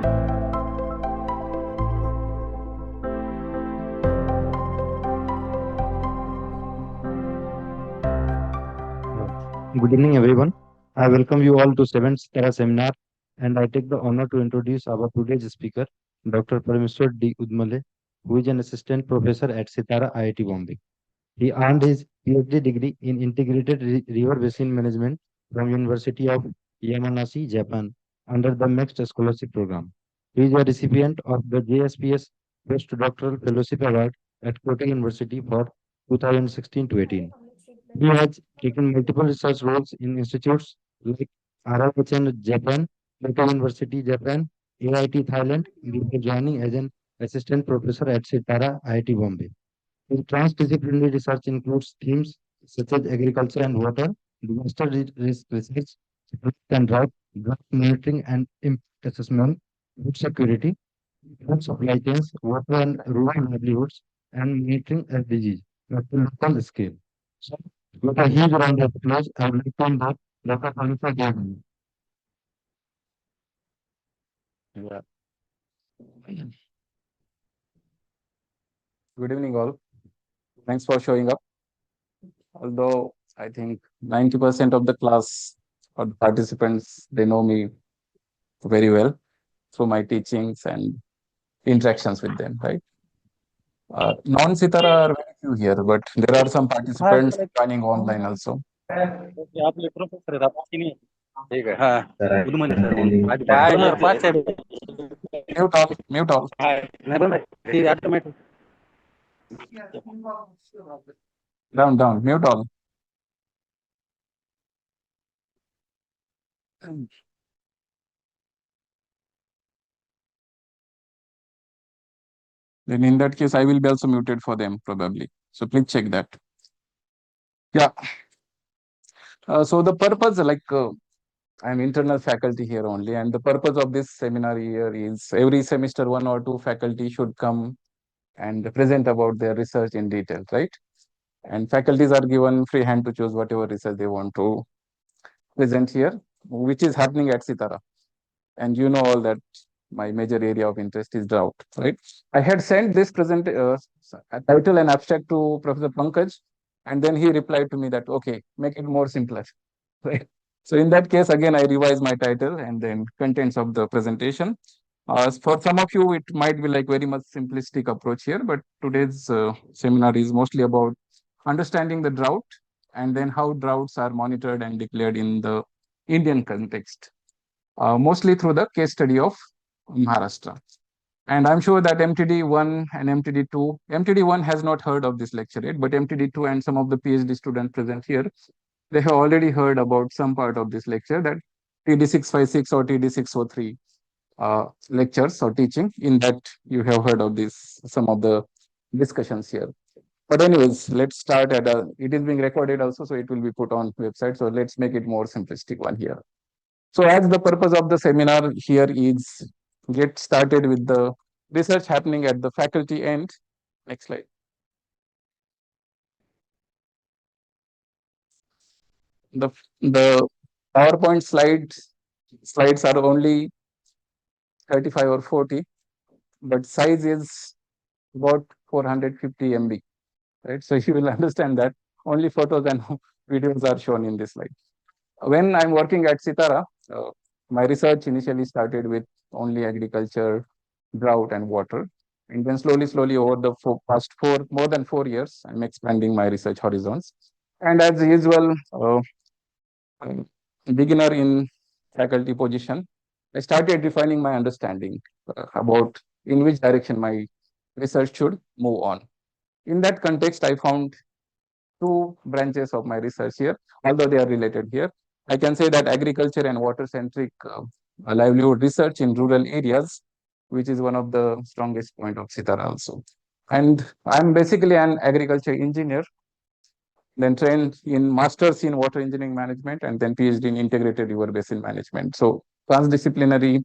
Uh, Good evening, everyone. I welcome you all to 7th Tara seminar, and I take the honor to introduce our today's speaker, Dr. Parameswar D. Udmale, who is an assistant professor at Sitara IIT Bombay. He earned his PhD degree in integrated river basin management from University of Yamanashi, Japan, under the Mixed Scholarship Program. He is a recipient of the JSPS Postdoctoral Fellowship Award at Kyoto University for 2016 to 18. He has taken multiple research roles in institutes like RIHN Japan, Kyoto University Japan, AIT Thailand, before joining as an assistant professor at Sitara IIT Bombay. His transdisciplinary research includes themes such as agriculture and water, disaster risk research, flood and drought monitoring and impact assessment, food security, food supply chains, water and rural livelihoods, and monitoring SDGs at the local scale. So, with a huge round of applause, I would like to invite Dr. Khalifa Gavin. Yeah. Good evening, all. Thanks for showing up. Although I think 90% of the class or the participants, they know me very well through my teachings and interactions with them, right? Non-Sitara are very few here, but there are some participants joining online also. आपले professor आहेत आपण की नाही ठीक आहे हा Sir, उद्मने sir actually, म्हणून पाच आहे Mute all, mute all. नाही बंद आहे. ते automatic Down, down, mute all. Then in that case, I will be also muted for them probably. So please check that. Yeah. So the purpose, I'm internal faculty here only, and the purpose of this seminar here is every semester 1 or 2 faculty should come and present about their research in detail, right? And faculties are given free hand to choose whatever research they want to present here, which is happening at Sitara. And you know all that my major area of interest is drought, right? I had sent this title and abstract to Professor Pankaj, and then he replied to me that, okay, make it more simpler, right? So in that case, again, I revised my title and then contents of the presentation. For some of you, it might be like very much simplistic approach here, but today's seminar is mostly about understanding the drought and then how droughts are monitored and declared in the Indian context, mostly through the case study of Maharashtra. And I'm sure that MTD1 and MTD2, MTD1 has not heard of this lecture yet, but MTD2 and some of the PhD students present here, they have already heard about some part of this lecture, that TD656 or TD603 lectures or teaching. In that, you have heard of this, some of the discussions here. But anyways, let's start at it is being recorded also, so it will be put on website. So let's make it more simplistic one here. So as the purpose of the seminar here is get started with the research happening at the faculty end. Next slide. The PowerPoint slides are only 35 or 40, but size is about 450 MB, right? So you will understand that only photos and videos are shown in this slide. When I'm working at Sitara, my research initially started with only agriculture, drought, and water. And then slowly over the past more than 4 years, I'm expanding my research horizons. And as usual, beginner in faculty position, I started refining my understanding about in which direction my research should move on. In that context, I found two branches of my research here, although they are related here. I can say that agriculture and water-centric livelihood research in rural areas, which is one of the strongest point of Sitara also. And I'm basically an agriculture engineer, then trained in masters in water engineering management, and then PhD in integrated river basin management. So transdisciplinary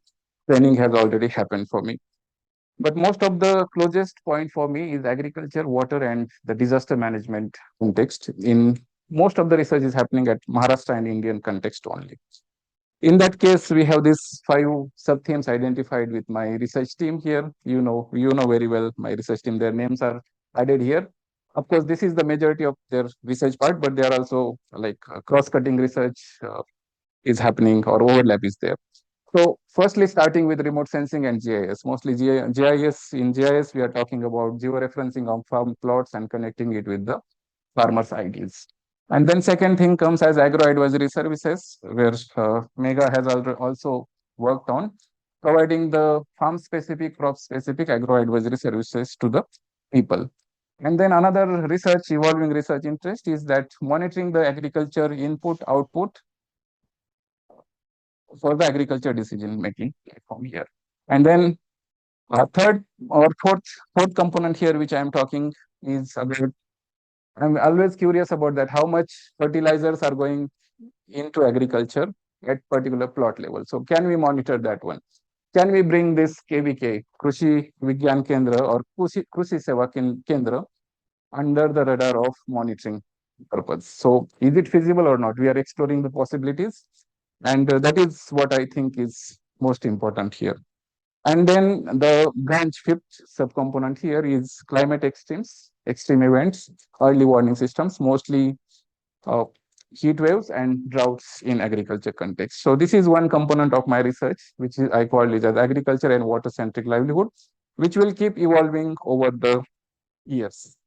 training has already happened for me. But most of the closest point for me is agriculture, water, and the disaster management context. In most of the research is happening at Maharashtra and Indian context only. In that case, we have these 5 sub-themes identified with my research team here. You know very well my research team. Their names are added here. Of course, this is the majority of their research part, but there are also like cross-cutting research is happening or overlap is there. So firstly, starting with remote sensing and GIS, mostly GIS. In GIS, we are talking about georeferencing of farm plots and connecting it with the farmers' IDs. And then second thing comes as agro advisory services, where Mega has also worked on providing the farm specific, crop specific agro advisory services to the people. And then another research, evolving research interest is that monitoring the agriculture input output for the agriculture decision making platform here. And then third or fourth component here, which I am talking is about. I'm always curious about that. How much fertilizers are going into agriculture at particular plot level? So can we monitor that one? Can we bring this KVK, Krushi Vigyan Kendra or Krushi Seva Kendra under the radar of monitoring purpose? So is it feasible or not? We are exploring the possibilities, and that is what I think is most important here. And then the branch fifth subcomponent here is climate extreme events, early warning systems, mostly uh, heat waves and droughts in agriculture context. So this is one component of my research, which is, I call it as agriculture and water-centric livelihood, which will keep evolving over the years.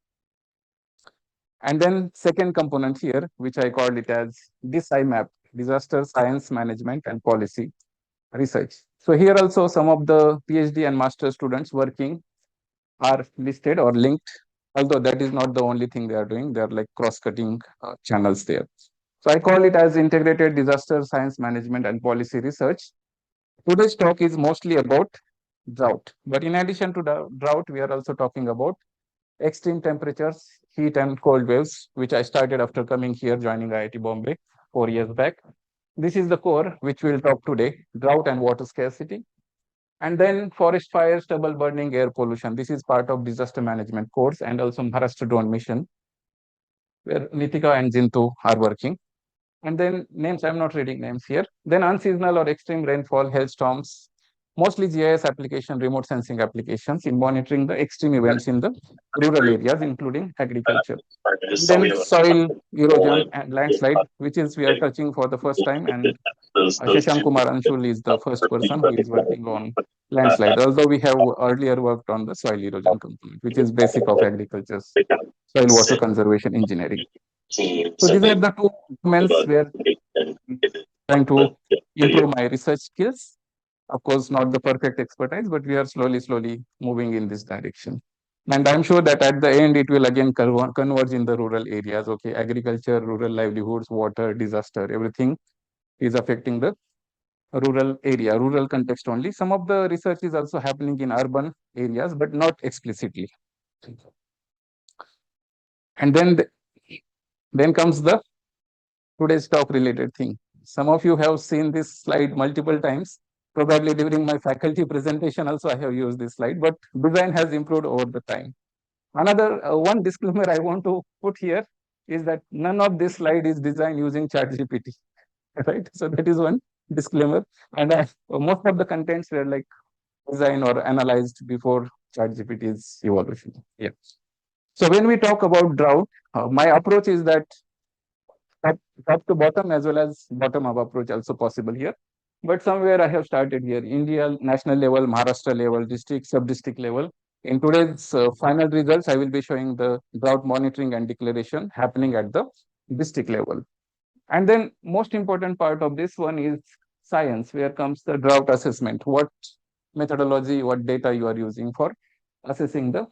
And then second component here, which I called it as DSIMAP, Disaster Science Management and Policy Research. So here also some of the PhD and master students working are listed or linked, although that is not the only thing they are doing. They are like cross-cutting channels there. So I call it as integrated disaster science management and policy research. Today's talk is mostly about drought, but in addition to the drought, we are also talking about extreme temperatures, heat and cold waves, which I started after coming here, joining IIT Bombay 4 years back. This is the core which we'll talk today, drought and water scarcity. And then forest fires, stubble burning, air pollution. This is part of disaster management course and also Maharashtra drone mission, where Nitika and Jintu are working. And then names, I'm not reading names here. Then unseasonal or extreme rainfall, hailstorms, mostly GIS application, remote sensing applications in monitoring the extreme events in the rural areas, including agriculture. Then soil erosion and landslide, which is we are touching for the first time. And Shashank Kumar Anshul is the first person who is working on landslide, although we have earlier worked on the soil erosion component, which is basic of agriculture's soil water conservation engineering. So these are the two domains where I'm trying to improve my research skills. Of course, not the perfect expertise, but we are slowly moving in this direction. And I'm sure that at the end, it will again converge in the rural areas. Okay, agriculture, rural livelihoods, water, disaster, everything is affecting the rural area, rural context only. Some of the research is also happening in urban areas, but not explicitly. And then comes the today's talk related thing. Some of you have seen this slide multiple times. Probably during my faculty presentation also I have used this slide, but design has improved over the time. Another one disclaimer I want to put here is that none of this slide is designed using ChatGPT, right? So that is one disclaimer. And most of the contents were like designed or analyzed before ChatGPT's evolution. Yeah. So when we talk about drought, my approach is that top, top to bottom as well as bottom up approach also possible here. But somewhere I have started here, India national level, Maharashtra level, district, sub-district level. In today's final results, I will be showing the drought monitoring and declaration happening at the district level. And then most important part of this one is science, where comes the drought assessment. What methodology, what data you are using for assessing the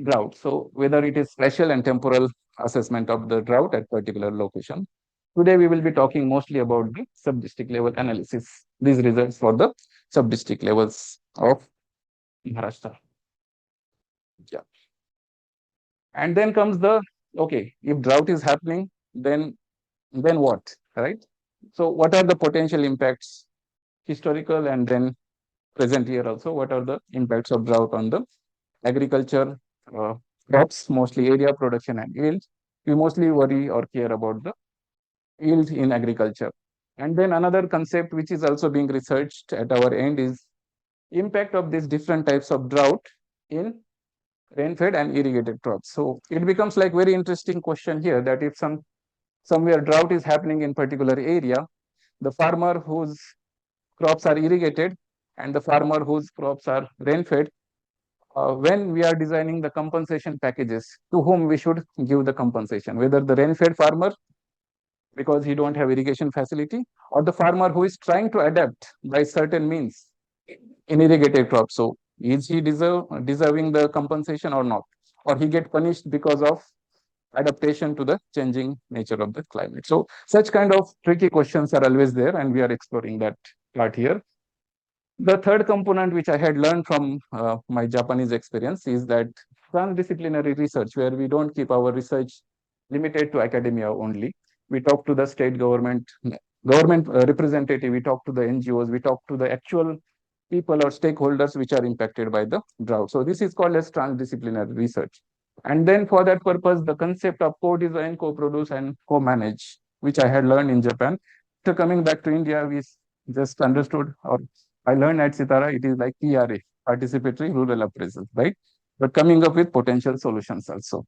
drought. So whether it is spatial and temporal assessment of the drought at particular location. Today we will be talking mostly about the sub-district level analysis. These results for the sub-district levels of Maharashtra. Yeah. And then comes the, okay, if drought is happening, then what, right? So what are the potential impacts, historical and then present year also? What are the impacts of drought on the agriculture, uh, crops, mostly area, production and yield? We mostly worry or care about the yield in agriculture. And then another concept which is also being researched at our end is impact of these different types of drought in rain-fed and irrigated crops. So it becomes like very interesting question here that if somewhere drought is happening in particular area, the farmer whose crops are irrigated and the farmer whose crops are rain-fed, when we are designing the compensation packages, to whom we should give the compensation, whether the rain-fed farmer because he don't have irrigation facility, or the farmer who is trying to adapt by certain means in irrigated crops. So is he deserving the compensation or not? Or he get punished because of adaptation to the changing nature of the climate. So such kind of tricky questions are always there, and we are exploring that part here. The third component which I had learned from my Japanese experience is that transdisciplinary research, where we don't keep our research limited to academia only. We talk to the state government representative, we talk to the NGOs, we talk to the actual people or stakeholders which are impacted by the drought. So this is called as transdisciplinary research. And then for that purpose, the concept of co-design, co-produce, and co-manage, which I had learned in Japan. So coming back to India, we just understood, or I learned at Sitara, it is like PRA, participatory rural appraisal, right? But coming up with potential solutions also.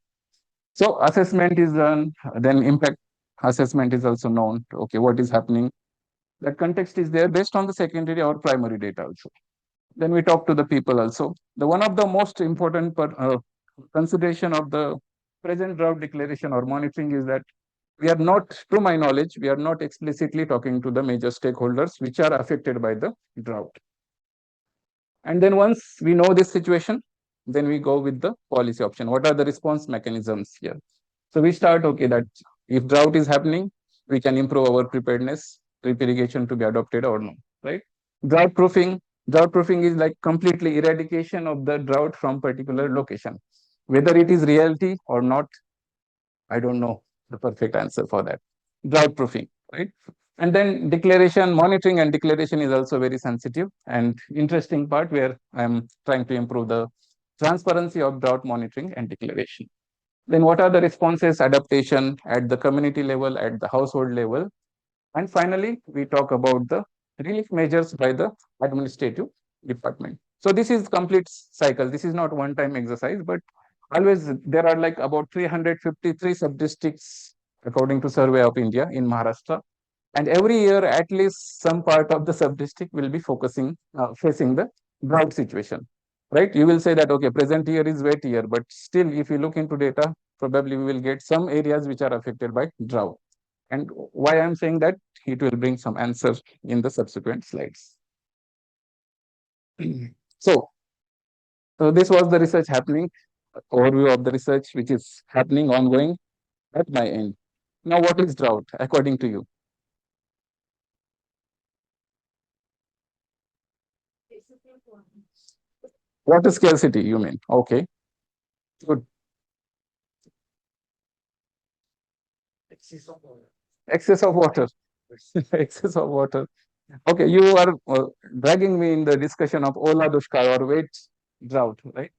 So assessment is done, then impact assessment is also known. Okay, what is happening? That context is there based on the secondary or primary data also. Then we talk to the people also. The one of the most important consideration of the present drought declaration or monitoring is that we are not, to my knowledge, we are not explicitly talking to the major stakeholders which are affected by the drought. And then once we know this situation, then we go with the policy option. What are the response mechanisms here? So we start, okay, that if drought is happening, we can improve our preparedness, drip irrigation to be adopted or no, right? Drought proofing. Drought proofing is like completely eradication of the drought from particular location. Whether it is reality or not, I don't know the perfect answer for that. Drought proofing, right? And then declaration, monitoring and declaration is also very sensitive and interesting part where I'm trying to improve the transparency of drought monitoring and declaration. Then what are the responses, adaptation at the community level, at the household level? And finally, we talk about the relief measures by the administrative department. So this is complete cycle. This is not one-time exercise, but always there are like about 353 sub-districts according to Survey of India in Maharashtra. And every year, at least some part of the sub-district will be facing the drought situation, right? You will say that, okay, present year is wet year, but still, if you look into data, probably we will get some areas which are affected by drought. And why I'm saying that, it will bring some answers in the subsequent slides. So, so this was the research happening, overview of the research which is happening ongoing at my end. Now, what is drought according to you? Water scarcity, you mean? Okay, good. Excess of water. Excess of water. Okay, you are dragging me in the discussion of Ola Dushkar or wet drought, right?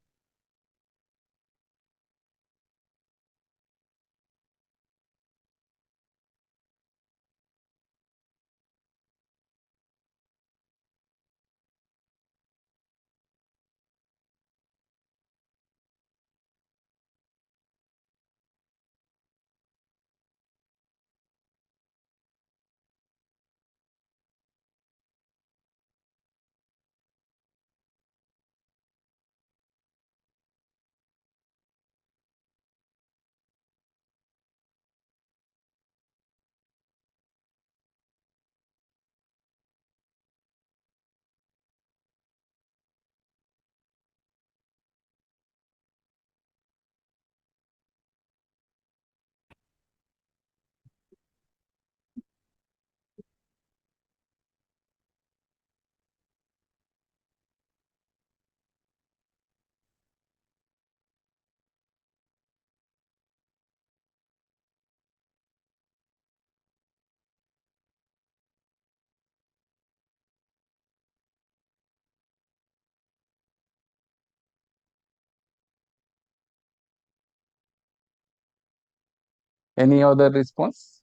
Any other response?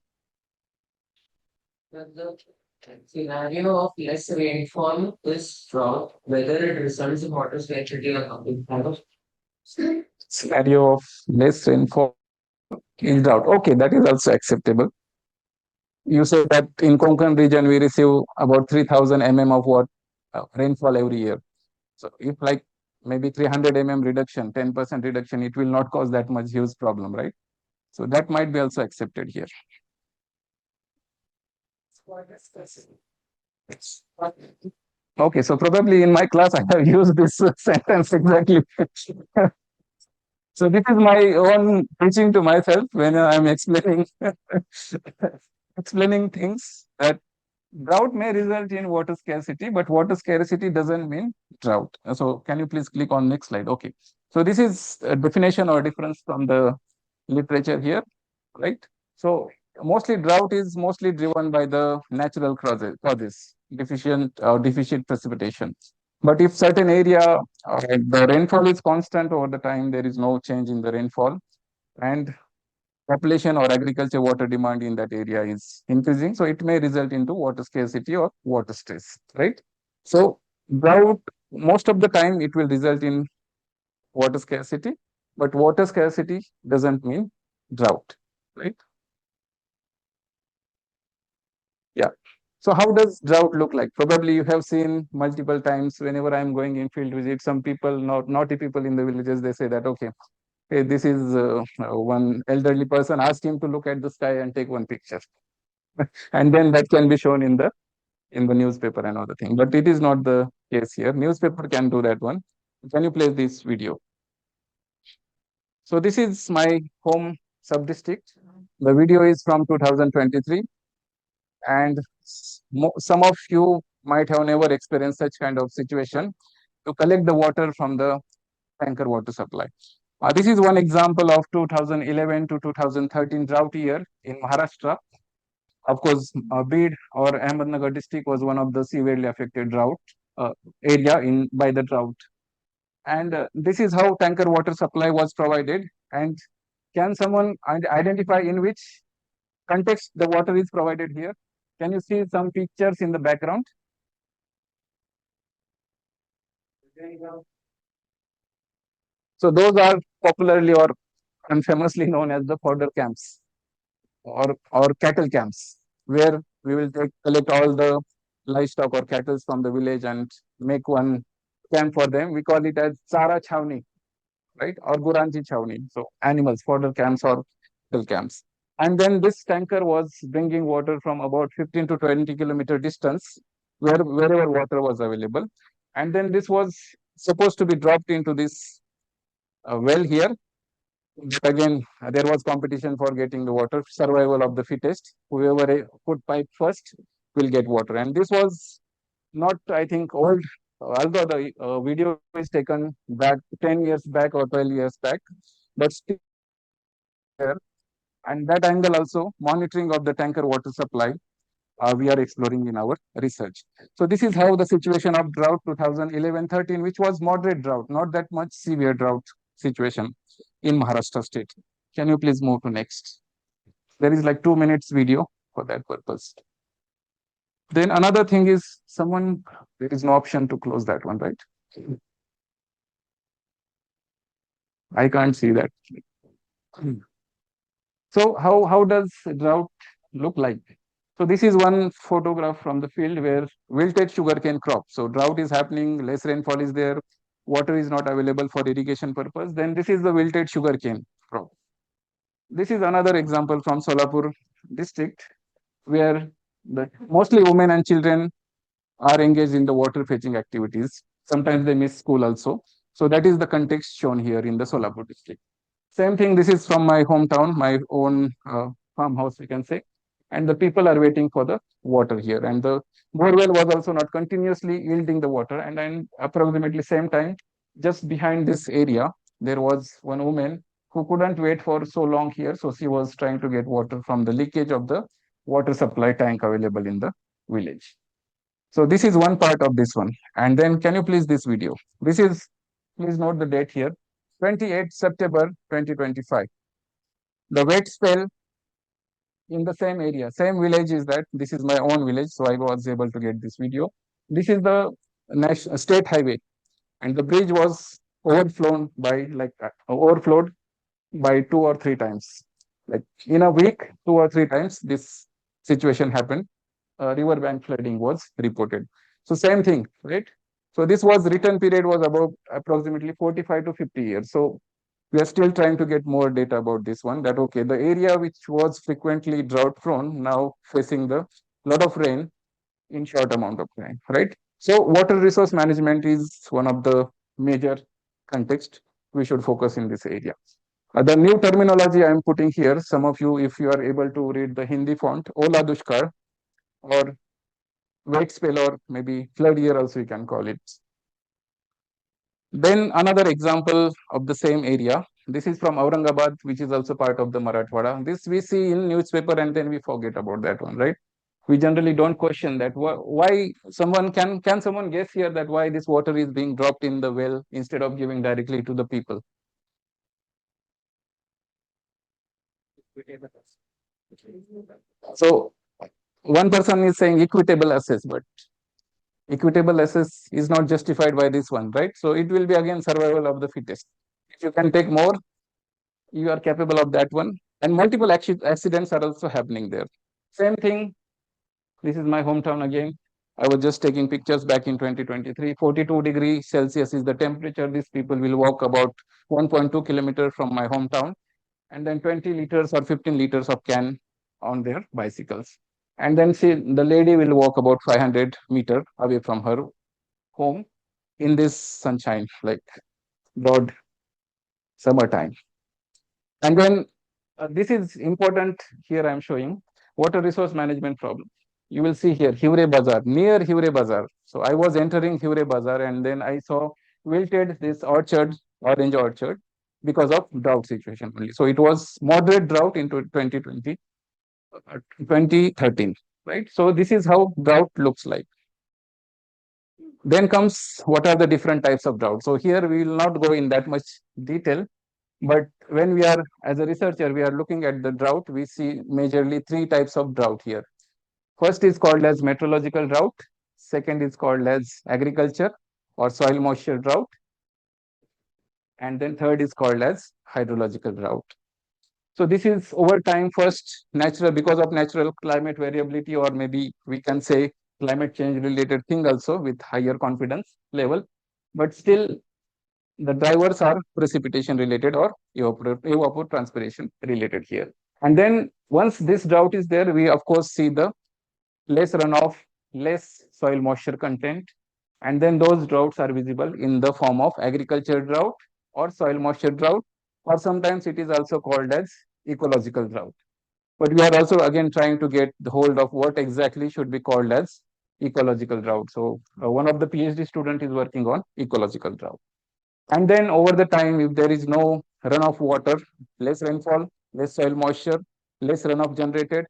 Scenario of less rainfall is drought, whether it results in water scarcity or not. Scenario of less rainfall is drought. Okay, that is also acceptable. You say that in Konkan region we receive about 3000 of what rainfall every year. So if like maybe 300 reduction, 10% reduction, it will not cause that much huge problem, right? So that might be also accepted here. Okay, so probably in my class I have used this sentence exactly. So this is my own preaching to myself when I'm explaining explaining things that drought may result in water scarcity, but water scarcity doesn't mean drought. So can you please click on next slide? Okay. So this is a definition or difference from the literature here, right? So mostly drought is mostly driven by the natural causes, deficient or deficient precipitation. But if certain area, the rainfall is constant over the time, there is no change in the rainfall, and population or agriculture water demand in that area is increasing, so it may result into water scarcity or water stress, right? So drought, most of the time it will result in water scarcity, but water scarcity doesn't mean drought, right? Yeah. So how does drought look like? Probably you have seen multiple times whenever I'm going in field visit, some people, not naughty people in the villages, they say that, okay, hey, this is one elderly person, ask him to look at the sky and take one picture. And then that can be shown in the newspaper and other thing. But it is not the case here. Newspaper can do that one. Can you play this video? So this is my home sub-district. The video is from 2023, and some of you might have never experienced such kind of situation to collect the water from the tanker water supply. This is one example of 2011 to 2013 drought year in Maharashtra. Of course, Bid or Ahmednagar district was one of the severely affected drought area in by the drought. And this is how tanker water supply was provided. And can someone identify in which context the water is provided here? Can you see some pictures in the background? So those are popularly or unfamously known as the fodder camps or cattle camps, where we will collect all the livestock or cattle from the village and make one camp for them. We call it as Chara Chhavni, right? Or Guranji Chhavni. So animals, fodder camps or cattle camps. And then this tanker was bringing water from about 15 to 20-kilometer distance, wherever water was available. And then this was supposed to be dropped into this well here. But again, there was competition for getting the water, survival of the fittest. Whoever put pipe first will get water. And this was not, I think, old, although the video is taken back 10 years back or 12 years back, but still there. And that angle also, monitoring of the tanker water supply, we are exploring in our research. So this is how the situation of drought 2011-13, which was moderate drought, not that much severe drought situation in Maharashtra state. Can you please move to next? There is like 2 minutes video for that purpose. Then another thing is someone, there is no option to close that one, right? I can't see that. So how does drought look like? So this is one photograph from the field where wilted sugarcane crop. So drought is happening, less rainfall is there, water is not available for irrigation purpose. Then this is the wilted sugarcane crop. This is another example from Solapur district where mostly women and children are engaged in the water fetching activities. Sometimes they miss school also. So that is the context shown here in the Solapur district. Same thing, this is from my hometown, my own farmhouse, we can say. And the people are waiting for the water here. And the borewell was also not continuously yielding the water. And then approximately same time, just behind this area, there was one woman who couldn't wait for so long here. So she was trying to get water from the leakage of the water supply tank available in the village. So this is one part of this one. And then can you please this video? This is, please note the date here, 28 September 2025. The wet spell in the same area, same village is that. This is my own village, so I was able to get this video. This is the national state highway, and the bridge was overflown by overflowed by 2 or 3 times. Like in a week, 2 or 3 times this situation happened. Riverbank flooding was reported. So same thing, right? So this was written period was about approximately 45 to 50 years. So we are still trying to get more data about this one. That okay, the area which was frequently drought prone now facing the lot of rain in short amount of time, right? So water resource management is one of the major context we should focus in this area. The new terminology I am putting here, some of you, if you are able to read the Hindi font, Ola Dushkar or wet spell or maybe flood year also you can call it. Then another example of the same area. This is from Aurangabad, which is also part of the Marathwada. This we see in newspaper and then we forget about that one, right? We generally don't question that. Why someone can someone guess here that why this water is being dropped in the well instead of giving directly to the people? So one person is saying equitable access, but equitable access is not justified by this one, right? So it will be again survival of the fittest. If you can take more, you are capable of that one. And multiple accidents are also happening there. Same thing. This is my hometown again. I was just taking pictures back in 2023. 42 degrees Celsius is the temperature. These people will walk about 1.2 kilometers from my hometown, and then 20 liters or 15 liters of can on their bicycles. And then the lady will walk about 500 meters away from her home in this sunshine, like broad summertime. And then this is important here. I'm showing water resource management problem. You will see here Hivre Bazaar, near Hivre Bazaar. So I was entering Hivre Bazaar and then I saw wilted this orchard, orange orchard, because of drought situation only. So it was moderate drought into 2020, 2013, right? So this is how drought looks like. Then comes what are the different types of drought. So here we will not go in that much detail, but when we are, as a researcher, we are looking at the drought, we see majorly 3 types of drought here. First is called as meteorological drought. Second is called as agriculture or soil moisture drought. And then third is called as hydrological drought. So this is over time, first natural, because of natural climate variability, or maybe we can say climate change related thing also with higher confidence level. But still the drivers are precipitation related or evapotranspiration related here. And then once this drought is there, we of course see the less runoff, less soil moisture content, and then those droughts are visible in the form of agriculture drought or soil moisture drought, or sometimes it is also called as ecological drought. But we are also again trying to get the hold of what exactly should be called as ecological drought. So one of the PhD student is working on ecological drought. And then over the time, if there is no runoff water, less rainfall, less soil moisture, less runoff generated,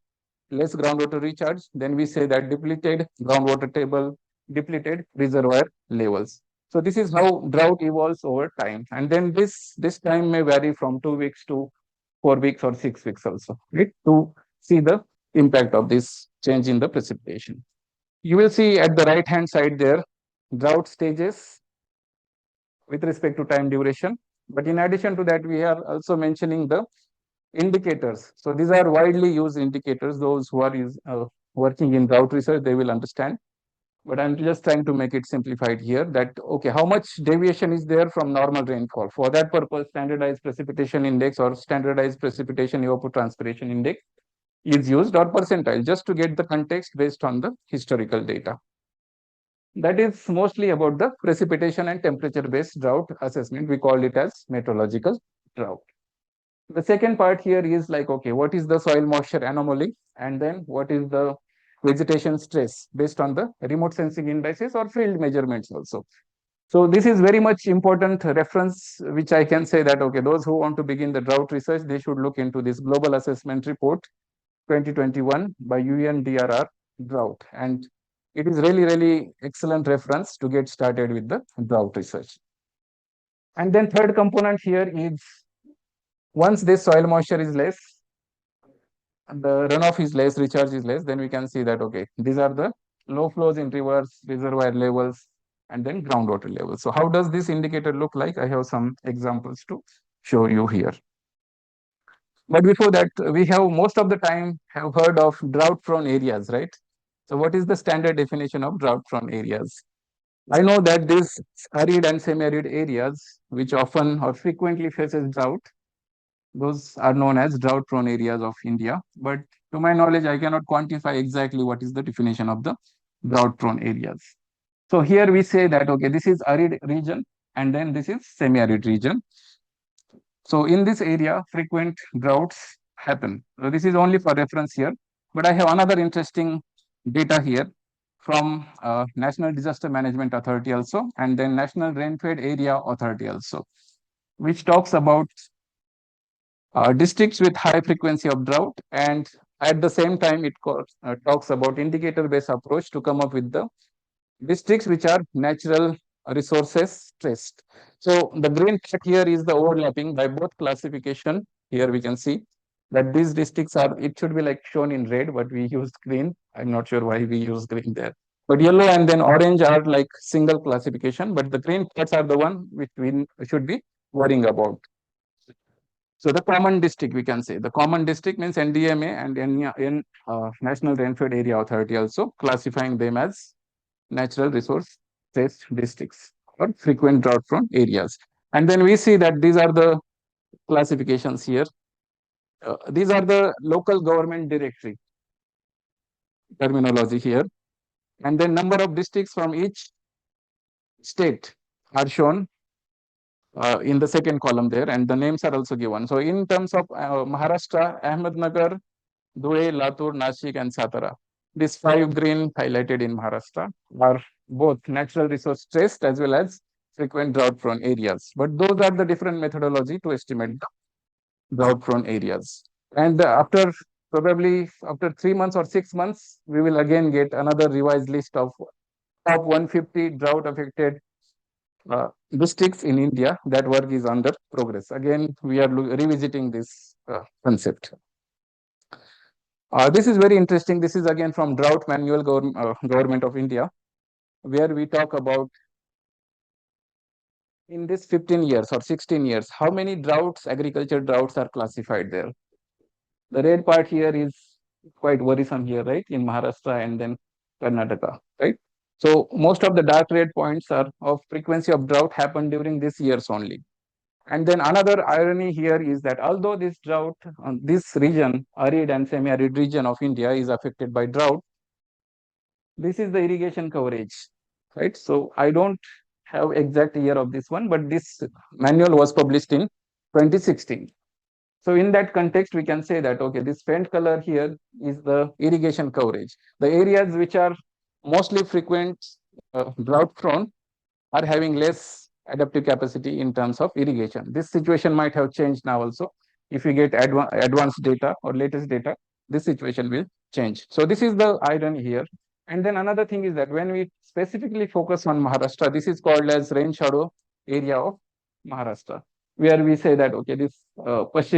less groundwater recharge, then we say that depleted groundwater table, depleted reservoir levels. So this is how drought evolves over time. And then this time may vary from 2 weeks to 4 weeks or 6 weeks also, right? To see the impact of this change in the precipitation. You will see at the right hand side there, drought stages with respect to time duration. But in addition to that, we are also mentioning the indicators. So these are widely used indicators. Those who are working in drought research, they will understand. But I'm just trying to make it simplified here that, okay, how much deviation is there from normal rainfall? For that purpose, standardized precipitation index or standardized precipitation evapotranspiration index is used, or percentile, just to get the context based on the historical data. That is mostly about the precipitation and temperature based drought assessment. We call it as meteorological drought. The second part here is like, okay, what is the soil moisture anomaly? And then what is the vegetation stress based on the remote sensing indices or field measurements also. So this is very much important reference, which I can say that, okay, those who want to begin the drought research, they should look into this global assessment report 2021 by UNDRR drought. And it is really, really excellent reference to get started with the drought research. And then third component here is, once this soil moisture is less, the runoff is less, recharge is less, then we can see that, okay, these are the low flows in rivers, reservoir levels, and then groundwater levels. So how does this indicator look like? I have some examples to show you here. But before that, we have most of the time have heard of drought prone areas, right? So what is the standard definition of drought prone areas? I know that these arid and semi-arid areas, which often or frequently faces drought, those are known as drought prone areas of India. But to my knowledge, I cannot quantify exactly what is the definition of the drought prone areas. So here we say that, okay, this is arid region and then this is semi-arid region. So in this area, frequent droughts happen. So this is only for reference here, but I have another interesting data here from National Disaster Management Authority also, and then National Rainfed Area Authority also, which talks about districts with high frequency of drought, and at the same time it talks about indicator based approach to come up with the districts which are natural resources stressed. So the green part here is the overlapping by both classification. Here we can see that these districts are, it should be like shown in red, but we used green. I'm not sure why we use green there. But yellow and then orange are like single classification, but the green parts are the one which we should be worrying about. So the common district, we can say, the common district means NDMA and National Rainfed Area Authority also classifying them as natural resource stressed districts or frequent drought prone areas. And then we see that these are the classifications here. These are the local government directory terminology here. And then number of districts from each state are shown in the second column there, and the names are also given. So in terms of Maharashtra, Ahmednagar, Dhule, Latur, Nashik, and Satara, these 5 green highlighted in Maharashtra are both natural resource stressed as well as frequent drought prone areas. But those are the different methodology to estimate the drought prone areas. And after probably after 3 months or 6 months, we will again get another revised list of top 150 drought affected districts in India. That work is under progress. Again, we are revisiting this concept. This is very interesting. This is again from Drought Manual Government of India, where we talk about in this 15 years or 16 years, how many droughts, agriculture droughts are classified there. The red part here is quite worrisome here, right? In Maharashtra and then Karnataka, right? So most of the dark red points are of frequency of drought happened during these years only. And then another irony here is that although this drought, this region, arid and semi-arid region of India is affected by drought, this is the irrigation coverage, right? So I don't have exact year of this one, but this manual was published in 2016. So in that context, we can say that, okay, this faint color here is the irrigation coverage. The areas which are mostly frequent drought prone are having less adaptive capacity in terms of irrigation. This situation might have changed now also. If we get advanced data or latest data, this situation will change. So this is the irony here. And then another thing is that when we specifically focus on Maharashtra, this is called as rain shadow area of Maharashtra, where we say that, okay, this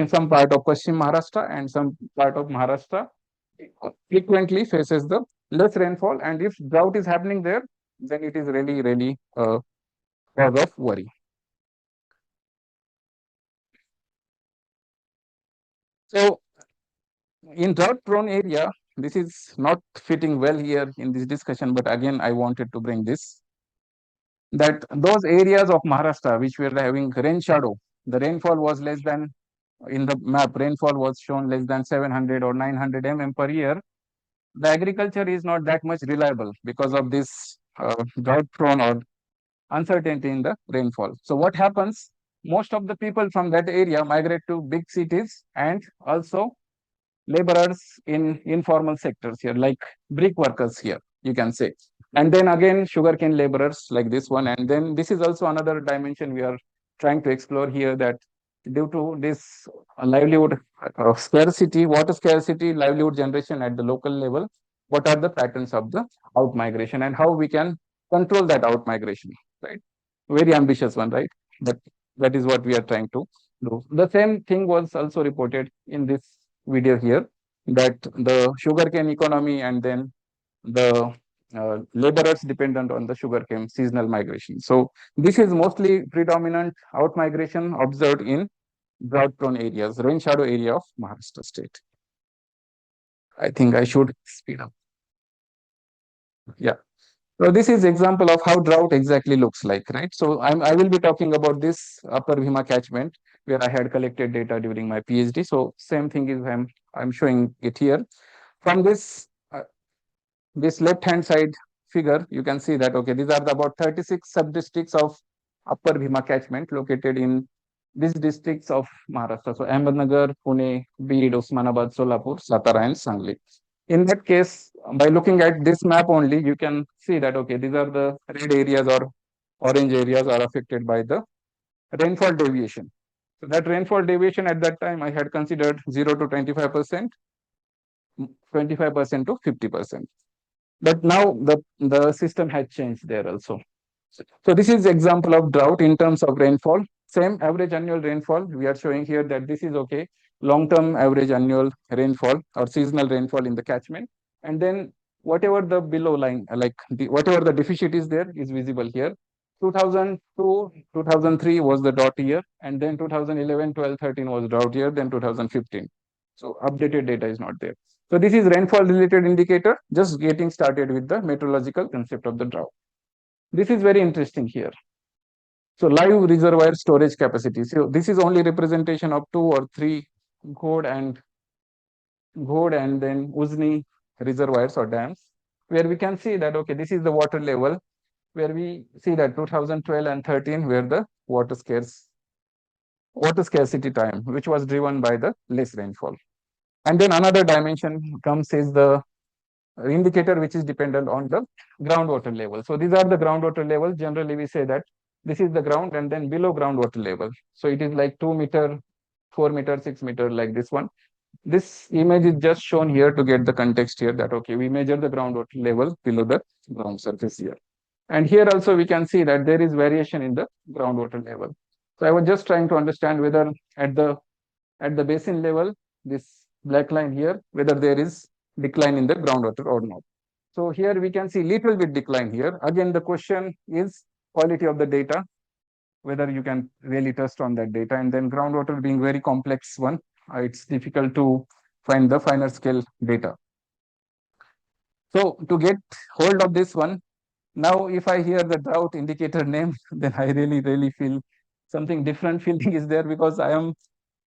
some part of Paschim Maharashtra and some part of Maharashtra frequently faces the less rainfall. And if drought is happening there, then it is really, really cause of worry. So in drought prone area, this is not fitting well here in this discussion, but again, I wanted to bring this, that those areas of Maharashtra which were having rain shadow, the rainfall was less than, in the map, rainfall was shown less than 700 or 900 mm per year. The agriculture is not that much reliable because of this drought prone or uncertainty in the rainfall. So what happens? Most of the people from that area migrate to big cities, and also laborers in informal sectors here, like brick workers here, you can say. And then again, sugarcane laborers like this one. And then this is also another dimension we are trying to explore here, that due to this livelihood scarcity, water scarcity, livelihood generation at the local level, what are the patterns of the out migration and how we can control that out migration, right? Very ambitious one, right? But that is what we are trying to do. The same thing was also reported in this video here. that the sugarcane economy and then the laborers dependent on the sugarcane seasonal migration. So this is mostly predominant out migration observed in drought-prone areas, rain shadow area of Maharashtra state. I think I should speed up. Yeah. So this is example of how drought exactly looks like, right? So I will be talking about this upper Bhima catchment where I had collected data during my PhD. So same thing is I'm showing it here. From this left hand side figure, you can see that, okay, these are the about 36 sub-districts of upper Bhima catchment located in these districts of Maharashtra. So Ahmednagar, Pune, Beed, Osmanabad, Solapur, Satara and Sangli. In that case, by looking at this map only, you can see that, okay, these are the red areas or orange areas are affected by the rainfall deviation. So that rainfall deviation at that time I had considered 0 to 25%, 25% to 50%. But now the system had changed there also. So this is example of drought in terms of rainfall. Same average annual rainfall. We are showing here that this is okay. Long-term average annual rainfall or seasonal rainfall in the catchment. And then whatever the below line, like whatever the deficit is there is visible here. 2002, 2003 was the drought year. And then 2011, 12, 13 was drought year. Then 2015. So updated data is not there. So this is rainfall related indicator, just getting started with the meteorological concept of the drought. This is very interesting here. So live reservoir storage capacity. So this is only representation of 2 or 3 Ghod and then Uzni reservoirs or dams, where we can see that, okay, this is the water level, where we see that 2012 and 13 were the water scarcity time, which was driven by the less rainfall. And then another dimension comes is the indicator which is dependent on the groundwater level. So these are the groundwater levels. Generally, we say that this is the ground and then below groundwater level. So it is like 2 meter, 4 meter, 6 meter, like this one. This image is just shown here to get the context here that, okay, we measure the groundwater level below the ground surface here. And here also we can see that there is variation in the groundwater level. So I was just trying to understand whether at the basin level, this black line here, whether there is decline in the groundwater or not. So here we can see little bit decline here. Again, the question is quality of the data, whether you can really trust on that data. And then groundwater being very complex one, it's difficult to find the finer scale data. So to get hold of this one, now if I hear the drought indicator name, then I really feel something different feeling is there, because I am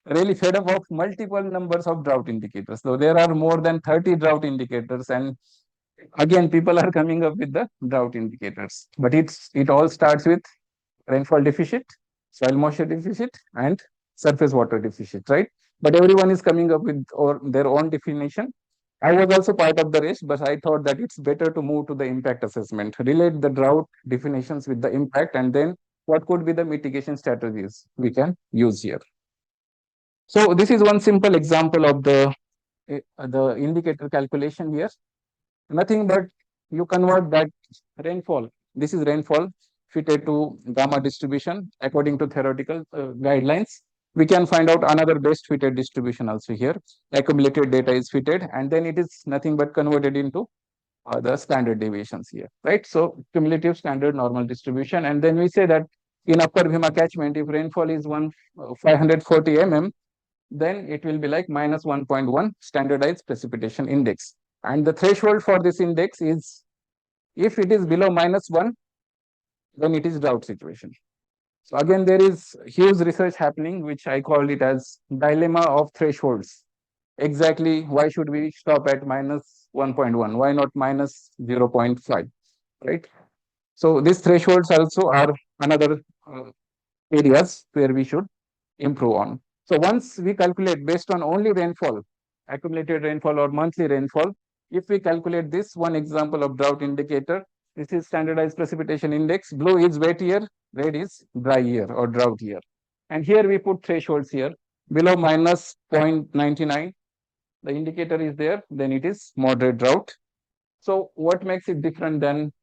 really fed up of multiple numbers of drought indicators. So there are more than 30 drought indicators, and again people are coming up with the drought indicators. But it all starts with rainfall deficit, soil moisture deficit, and surface water deficit, right? But everyone is coming up with their own definition. I was also part of the race, but I thought that it's better to move to the impact assessment, relate the drought definitions with the impact, and then what could be the mitigation strategies we can use here. So this is one simple example of the indicator calculation here. Nothing but you convert that rainfall. This is rainfall fitted to gamma distribution according to theoretical guidelines. We can find out another best fitted distribution also here. Accumulated data is fitted, and then it is nothing but converted into the standard deviations here, right? So cumulative standard normal distribution, and then we say that in upper Bhima catchment, if rainfall is 540 mm, then it will be like minus 1.1 standardized precipitation index. And the threshold for this index is, if it is below -1, then it is drought situation. So again, there is huge research happening, which I call it as dilemma of thresholds. Exactly, why should we stop at -1.1? Why not -0.5, right? So these thresholds also are another areas where we should improve on. So once we calculate based on only rainfall, accumulated rainfall or monthly rainfall, if we calculate this one example of drought indicator, this is standardized precipitation index. Blue is wet year, red is dry year or drought year. And here we put thresholds here. Below -0.99, the indicator is there, then it is moderate drought. So what makes it different than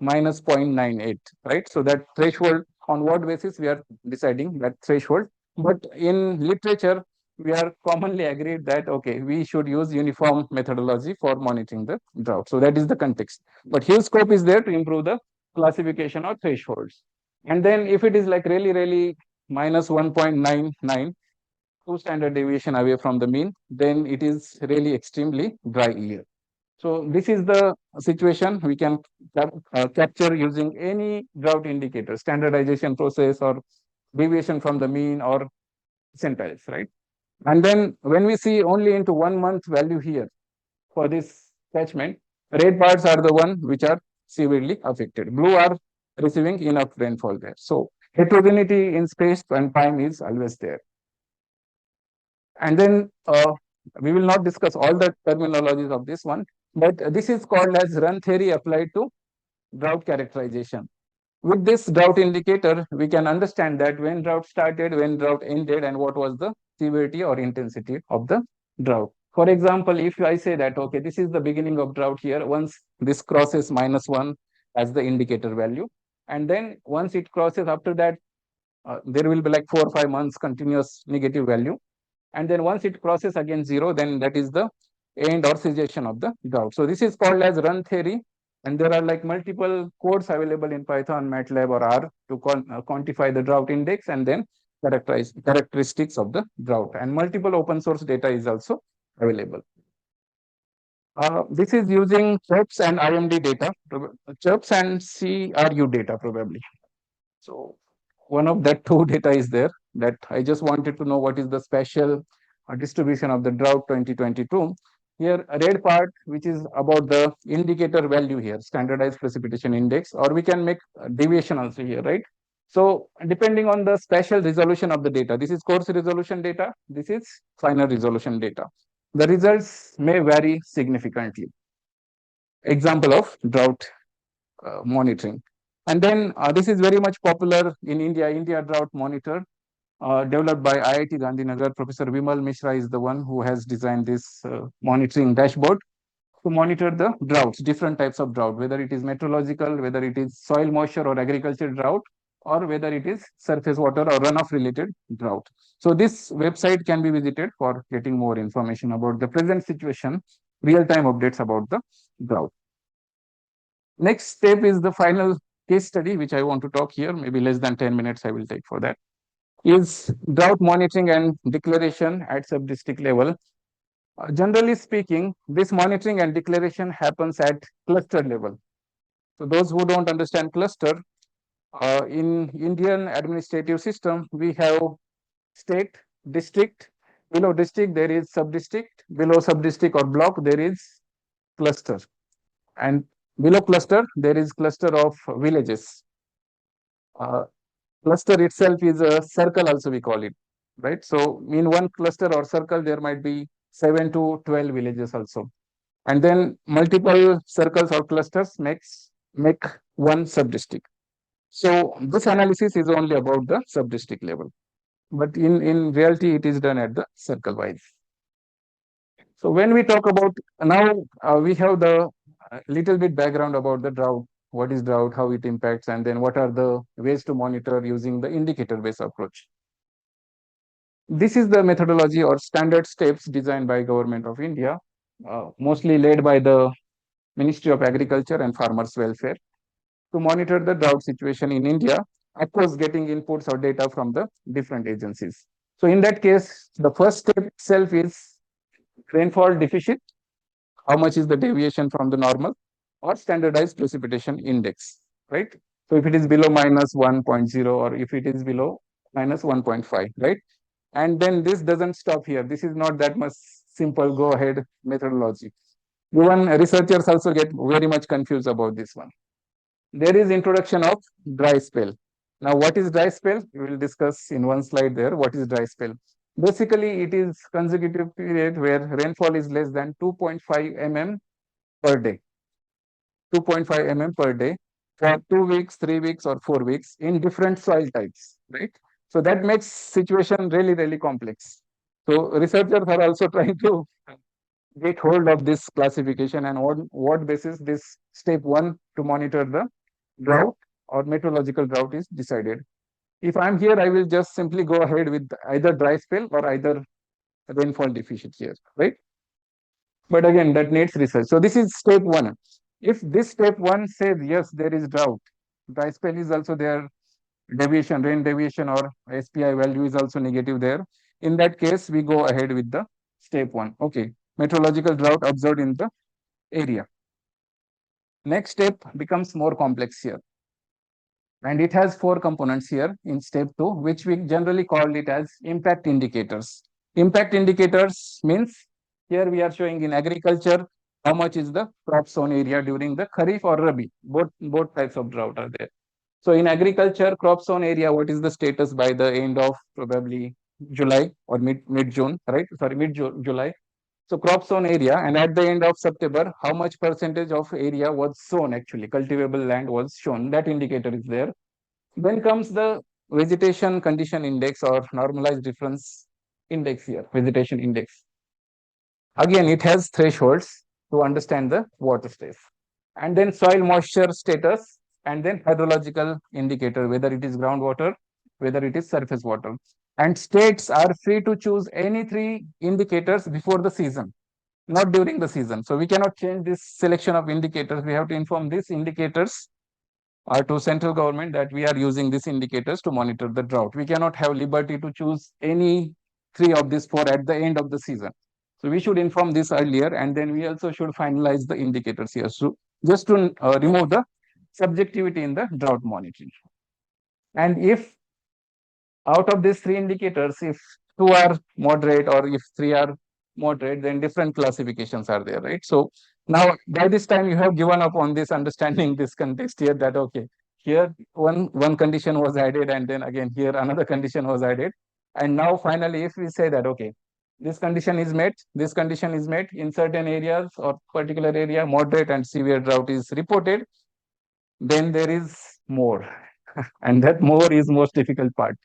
-0.98, right? So that threshold, on what basis we are deciding that threshold? But in literature, we are commonly agreed that, okay, we should use uniform methodology for monitoring the drought. So that is the context. But huge scope is there to improve the classification or thresholds. And then if it is like really minus 1.99, 2 standard deviation away from the mean, then it is really extremely dry year. So this is the situation we can capture using any drought indicator, standardization process or deviation from the mean or percentiles, right? And then when we see only into 1 month value here for this catchment, red parts are the one which are severely affected. Blue are receiving enough rainfall there. So heterogeneity in space and time is always there. And then we will not discuss all the terminologies of this one, but this is called as run theory applied to drought characterization. With this drought indicator, we can understand that when drought started, when drought ended, and what was the severity or intensity of the drought. For example, if I say that, okay, this is the beginning of drought here, once this crosses -1 as the indicator value, and then once it crosses after that, there will be like 4 or 5 months continuous negative value. And then once it crosses again 0, then that is the end or cessation of the drought. So this is called as run theory. And there are like multiple codes available in Python, MATLAB, or R to quantify the drought index and then characterize characteristics of the drought. And multiple open source data is also available. This is using CHIRPS and IMD data, CHIRPS and CRU data probably. So one of that two data is there that I just wanted to know what is the spatial distribution of the drought 2022. Here, a red part, which is about the indicator value here, standardized precipitation index, or we can make deviation also here, right? So depending on the spatial resolution of the data, this is coarse resolution data, this is finer resolution data. The results may vary significantly. Example of drought monitoring. And then this is very much popular in India, India Drought Monitor, developed by IIT Gandhinagar. Professor Vimal Mishra is the one who has designed this monitoring dashboard to monitor the droughts, different types of drought, whether it is meteorological, whether it is soil moisture or agriculture drought, or whether it is surface water or runoff related drought. So this website can be visited for getting more information about the present situation, real-time updates about the drought. Next step is the final case study, which I want to talk here, maybe less than 10 minutes I will take for that, is drought monitoring and declaration at sub-district level. Generally speaking, this monitoring and declaration happens at cluster level. So those who don't understand cluster, in Indian administrative system, we have state, district, below district there is sub-district, below sub-district or block there is cluster. And below cluster, there is cluster of villages. Cluster itself is a circle also we call it, right? So in one cluster or circle, there might be 7 to 12 villages also. And then multiple circles or clusters make one sub-district. So this analysis is only about the sub-district level. But in reality, it is done at the circle wise. So when we talk about now, we have the little bit background about the drought, what is drought, how it impacts, and then what are the ways to monitor using the indicator-based approach. This is the methodology or standard steps designed by Government of India, mostly led by the Ministry of Agriculture and Farmers Welfare, to monitor the drought situation in India, of course, getting inputs or data from the different agencies. So in that case, the first step itself is rainfall deficit, how much is the deviation from the normal, or standardized precipitation index, right? So if it is below -1.0 or if it is below -1.5, right? And then this doesn't stop here. This is not that much simple go ahead methodology. Even researchers also get very much confused about this one. There is introduction of dry spell. Now, what is dry spell? We will discuss in one slide there. What is dry spell? Basically, it is consecutive period where rainfall is less than 2.5 mm per day. 2.5 mm per day for 2 weeks, 3 weeks, or 4 weeks in different soil types, right? So that makes situation really complex. So researchers are also trying to get hold of this classification and on what basis this step 1 to monitor the drought or meteorological drought is decided. If I'm here, I will just simply go ahead with either dry spell or either rainfall deficit here, right? But again, that needs research. So this is step one. If this step one says yes, there is drought, dry spell is also there, deviation, rain deviation or SPI value is also negative there. In that case, we go ahead with the step one. Okay, meteorological drought observed in the area. Next step becomes more complex here. And it has four components here in step two, which we generally call it as impact indicators. Impact indicators means here we are showing in agriculture how much is the crop sown area during the Kharif or Rabi. Both types of drought are there. So in agriculture, crop sown area, what is the status by the end of probably July or mid June, right? Sorry, mid July. So crop sown area, and at the end of September, how much percentage of area was sown actually, cultivable land was shown. That indicator is there. Then comes the vegetation condition index or normalized difference index here, vegetation index. Again, it has thresholds to understand the water stress. And then soil moisture status, and then hydrological indicator, whether it is groundwater, whether it is surface water. And states are free to choose any three indicators before the season, not during the season. So we cannot change this selection of indicators. We have to inform these indicators to central government that we are using these indicators to monitor the drought. We cannot have liberty to choose any three of these four at the end of the season. So we should inform this earlier, and then we also should finalize the indicators here. So just to remove the subjectivity in the drought monitoring. And if out of these three indicators, if two are moderate or if three are moderate, then different classifications are there, right? So now by this time you have given up on this understanding this context here that okay, here one condition was added and then again here another condition was added. And now finally, if we say that okay, this condition is met, this condition is met in certain areas or particular area, moderate and severe drought is reported, then there is more. And that more is most difficult part,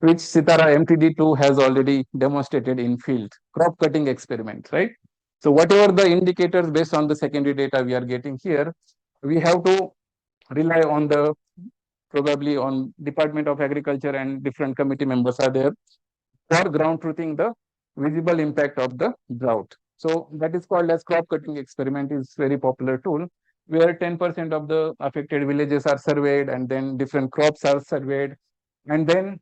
which Sitara MTD2 has already demonstrated in field, crop cutting experiment, right? So whatever the indicators based on the secondary data we are getting here, we have to rely on the probably on Department of Agriculture and different committee members are there for ground truthing the visible impact of the drought. So that is called as crop cutting experiment is very popular tool where 10% of the affected villages are surveyed and then different crops are surveyed and then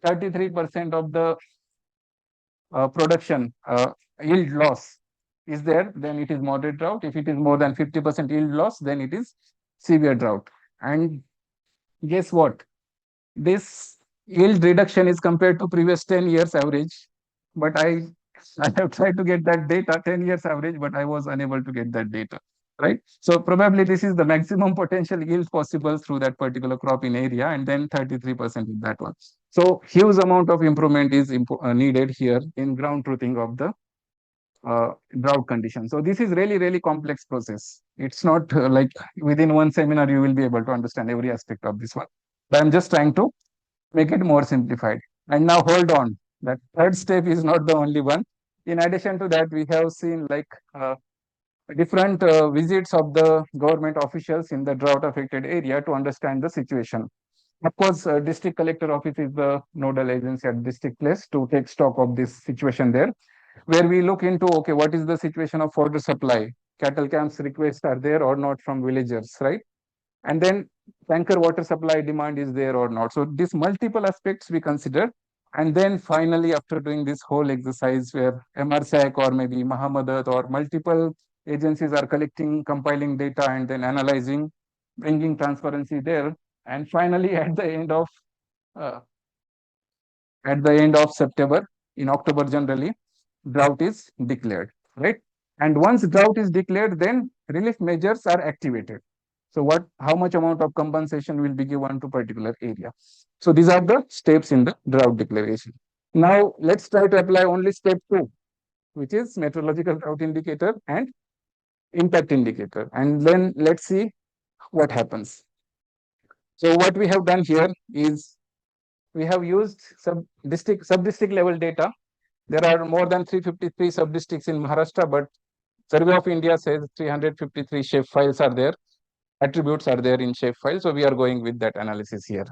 33% of the production yield loss is there, then it is moderate drought. If it is more than 50% yield loss, then it is severe drought. And guess what? This yield reduction is compared to previous 10 years average, but I have tried to get that data 10 years average, but I was unable to get that data, right? So probably this is the maximum potential yield possible through that particular crop in area, and then 33% in that one. So huge amount of improvement is needed here in ground truthing of the drought condition. So this is really, really complex process. It's not like within one seminar you will be able to understand every aspect of this one. But I'm just trying to make it more simplified. And now hold on, that third step is not the only one. In addition to that, we have seen like different visits of the government officials in the drought affected area to understand the situation. Of course, district collector office is the nodal agency at district place to take stock of this situation there, where we look into, okay, what is the situation of water supply? Cattle camps requests are there or not from villagers, right? And then tanker water supply demand is there or not. So these multiple aspects we consider. And then finally, after doing this whole exercise where MRSAC or maybe Mahamadat or multiple agencies are collecting, compiling data and then analyzing, bringing transparency there. And finally, uh, at the end of September, in October generally, drought is declared, right? And once drought is declared, then relief measures are activated. So how much amount of compensation will be given to particular area? So these are the steps in the drought declaration. Now let's try to apply only step two, which is meteorological drought indicator and impact indicator. And then let's see what happens. So what we have done here is we have used sub-district level data. There are more than 353 sub-districts in Maharashtra, but Survey of India says 353 shape files are there, attributes are there in shape file. So we are going with that analysis here.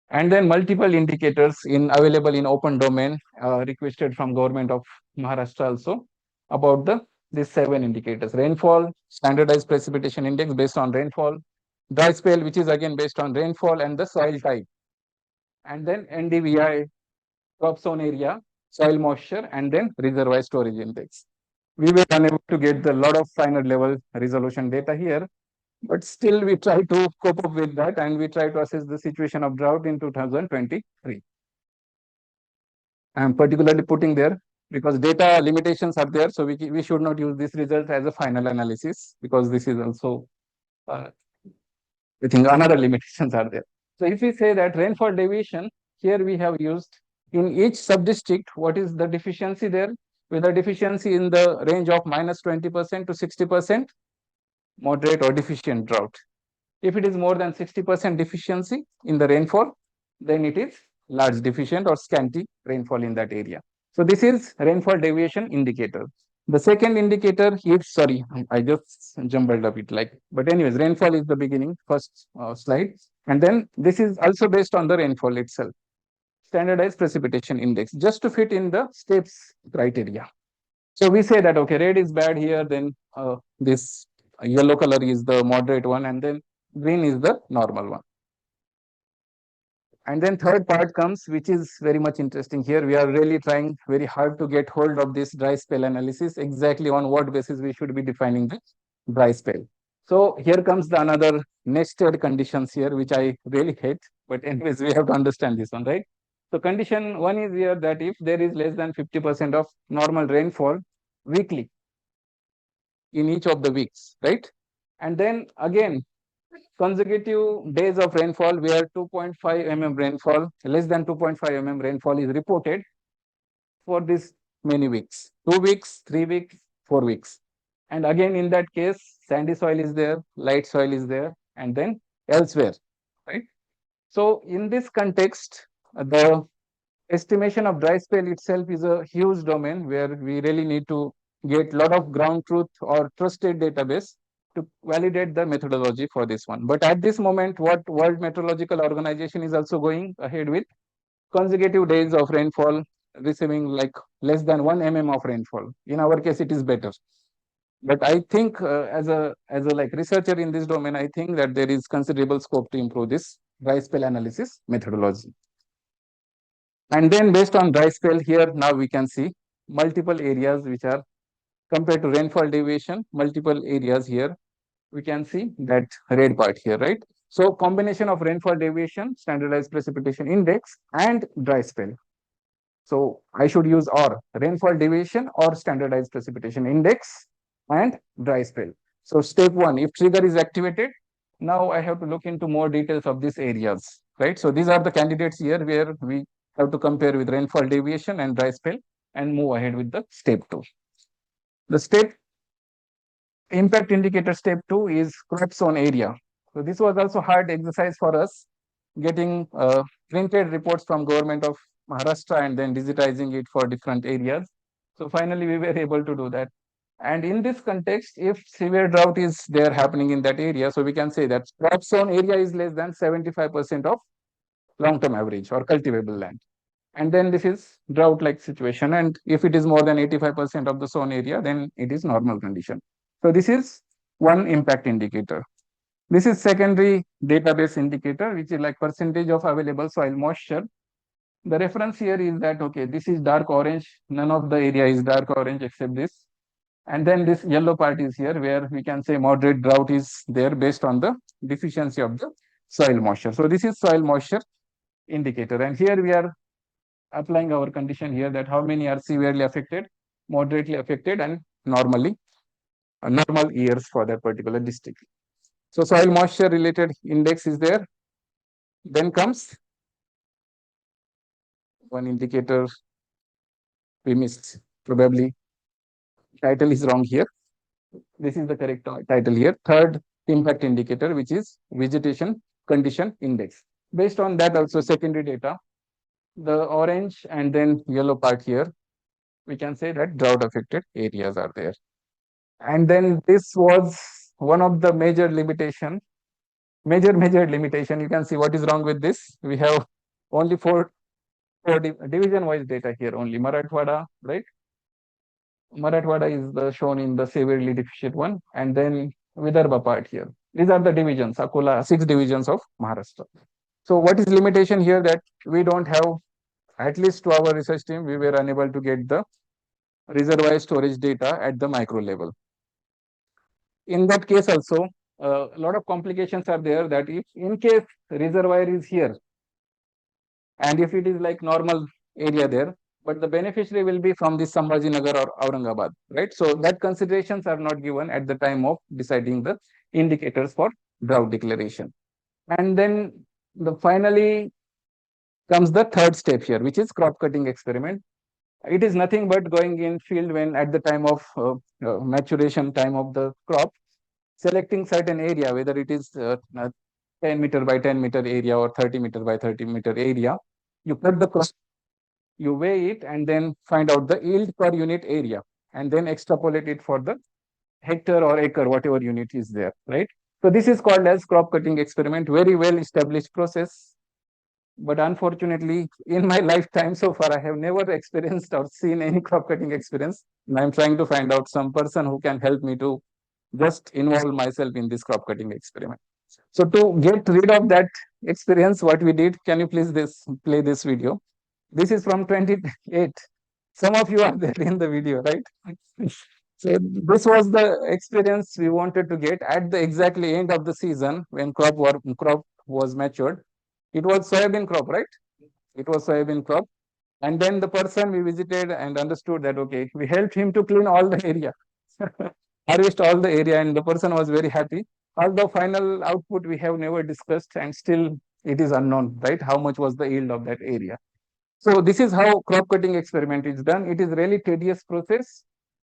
And then multiple indicators in available in open domain requested from government of Maharashtra also about the these 7 indicators: rainfall, standardized precipitation index based on rainfall, dry spell, which is again based on rainfall, and the soil type, and then NDVI, crop zone area, soil moisture, and then reservoir storage index. We were unable to get the lot of finer level resolution data here, but still we try to cope up with that, and we try to assess the situation of drought in 2023. I am particularly putting there because data limitations are there, so we should not use this result as a final analysis, because this is also uh, I think another limitations are there. So if we say that rainfall deviation, here we have used in each sub-district, what is the deficiency there? With a deficiency in the range of -20% to 60%, moderate or deficient drought. If it is more than 60% deficiency in the rainfall, then it is large deficient or scanty rainfall in that area. So this is rainfall deviation indicator. The second indicator is, sorry, I just jumbled up it like, but anyways, rainfall is the beginning, first slide. And then this is also based on the rainfall itself, standardized precipitation index, just to fit in the steps criteria. So we say that, okay, red is bad here, then this yellow color is the moderate one, and then green is the normal one. And then third part comes, which is very much interesting here. We are really trying very hard to get hold of this dry spell analysis, exactly on what basis we should be defining the dry spell. So here comes the another nested conditions here, which I really hate, but anyways, we have to understand this one, right? So condition one is here that if there is less than 50% of normal rainfall weekly in each of the weeks, right? And then again, consecutive days of rainfall where 2.5 mm rainfall, less than 2.5 mm rainfall is reported for this many weeks, 2 weeks, 3 weeks, 4 weeks. And again, in that case, sandy soil is there, light soil is there, and then elsewhere, right? So in this context, the estimation of dry spell itself is a huge domain where we really need to get a lot of ground truth or trusted database to validate the methodology for this one. But at this moment, what World Meteorological Organization is also going ahead with consecutive days of rainfall receiving like less than 1 mm of rainfall. In our case, it is better. But I think as a like researcher in this domain, I think that there is considerable scope to improve this dry spell analysis methodology. And then based on dry spell here, now we can see multiple areas which are compared to rainfall deviation, multiple areas here. We can see that red part here, right? So combination of rainfall deviation, standardized precipitation index, and dry spell. So I should use or rainfall deviation or standardized precipitation index and dry spell. So step one, if trigger is activated, now I have to look into more details of these areas, right? So these are the candidates here where we have to compare with rainfall deviation and dry spell and move ahead with the step two. The step impact indicator step two is crop zone area. So this was also hard exercise for us, getting printed reports from government of Maharashtra and then digitizing it for different areas. So finally, we were able to do that. And in this context, if severe drought is there happening in that area, so we can say that crop zone area is less than 75% of long-term average or cultivable land. And then this is drought-like situation. And if it is more than 85% of the zone area, then it is normal condition. So this is one impact indicator. This is secondary database indicator, which is like percentage of available soil moisture. The reference here is that, okay, this is dark orange. None of the area is dark orange except this. And then this yellow part is here where we can say moderate drought is there based on the deficiency of the soil moisture. So this is soil moisture indicator. And here we are applying our condition here that how many are severely affected, moderately affected, and normally normal years for that particular district. So soil moisture related index is there. Then comes one indicator we missed, probably title is wrong here. This is the correct title here. Third impact indicator, which is vegetation condition index. Based on that also secondary data, the orange and then yellow part here, we can say that drought affected areas are there. And then this was one of the major limitation. You can see what is wrong with this. We have only four division-wise data here only. Marathwada, right? Marathwada is shown in the severely deficient one, and then Vidarbha part here. These are the divisions, Akola, 6 divisions of Maharashtra. So what is limitation here that we don't have, at least to our research team, we were unable to get the reservoir storage data at the micro level. In that case also, a lot of complications are there that if in case reservoir is here, and if it is like normal area there, but the beneficiary will be from the Sambhajinagar or Aurangabad, right? So that considerations are not given at the time of deciding the indicators for drought declaration. And then finally comes the third step here, which is crop cutting experiment. It is nothing but going in field when at the time of maturation time of the crop, selecting certain area, whether it is 10 meter by 10 meter area or 30 meter by 30 meter area. You cut the crop, you weigh it, and then find out the yield per unit area, and then extrapolate it for the hectare or acre, whatever unit is there, right? So this is called as crop cutting experiment, very well established process. But unfortunately, in my lifetime so far, I have never experienced or seen any crop cutting experience. And I'm trying to find out some person who can help me to just involve myself in this crop cutting experiment. So to get rid of that experience, what we did, can you please play this video? This is from 28. Some of you are there in the video, right? So this was the experience we wanted to get at the exactly end of the season when crop was matured. It was soybean crop, right? It was soybean crop. And then the person we visited and understood that, okay, we helped him to clean all the area, harvest all the area, and the person was very happy. Although final output we have never discussed, and still it is unknown, right? How much was the yield of that area? So this is how crop cutting experiment is done. It is really tedious process,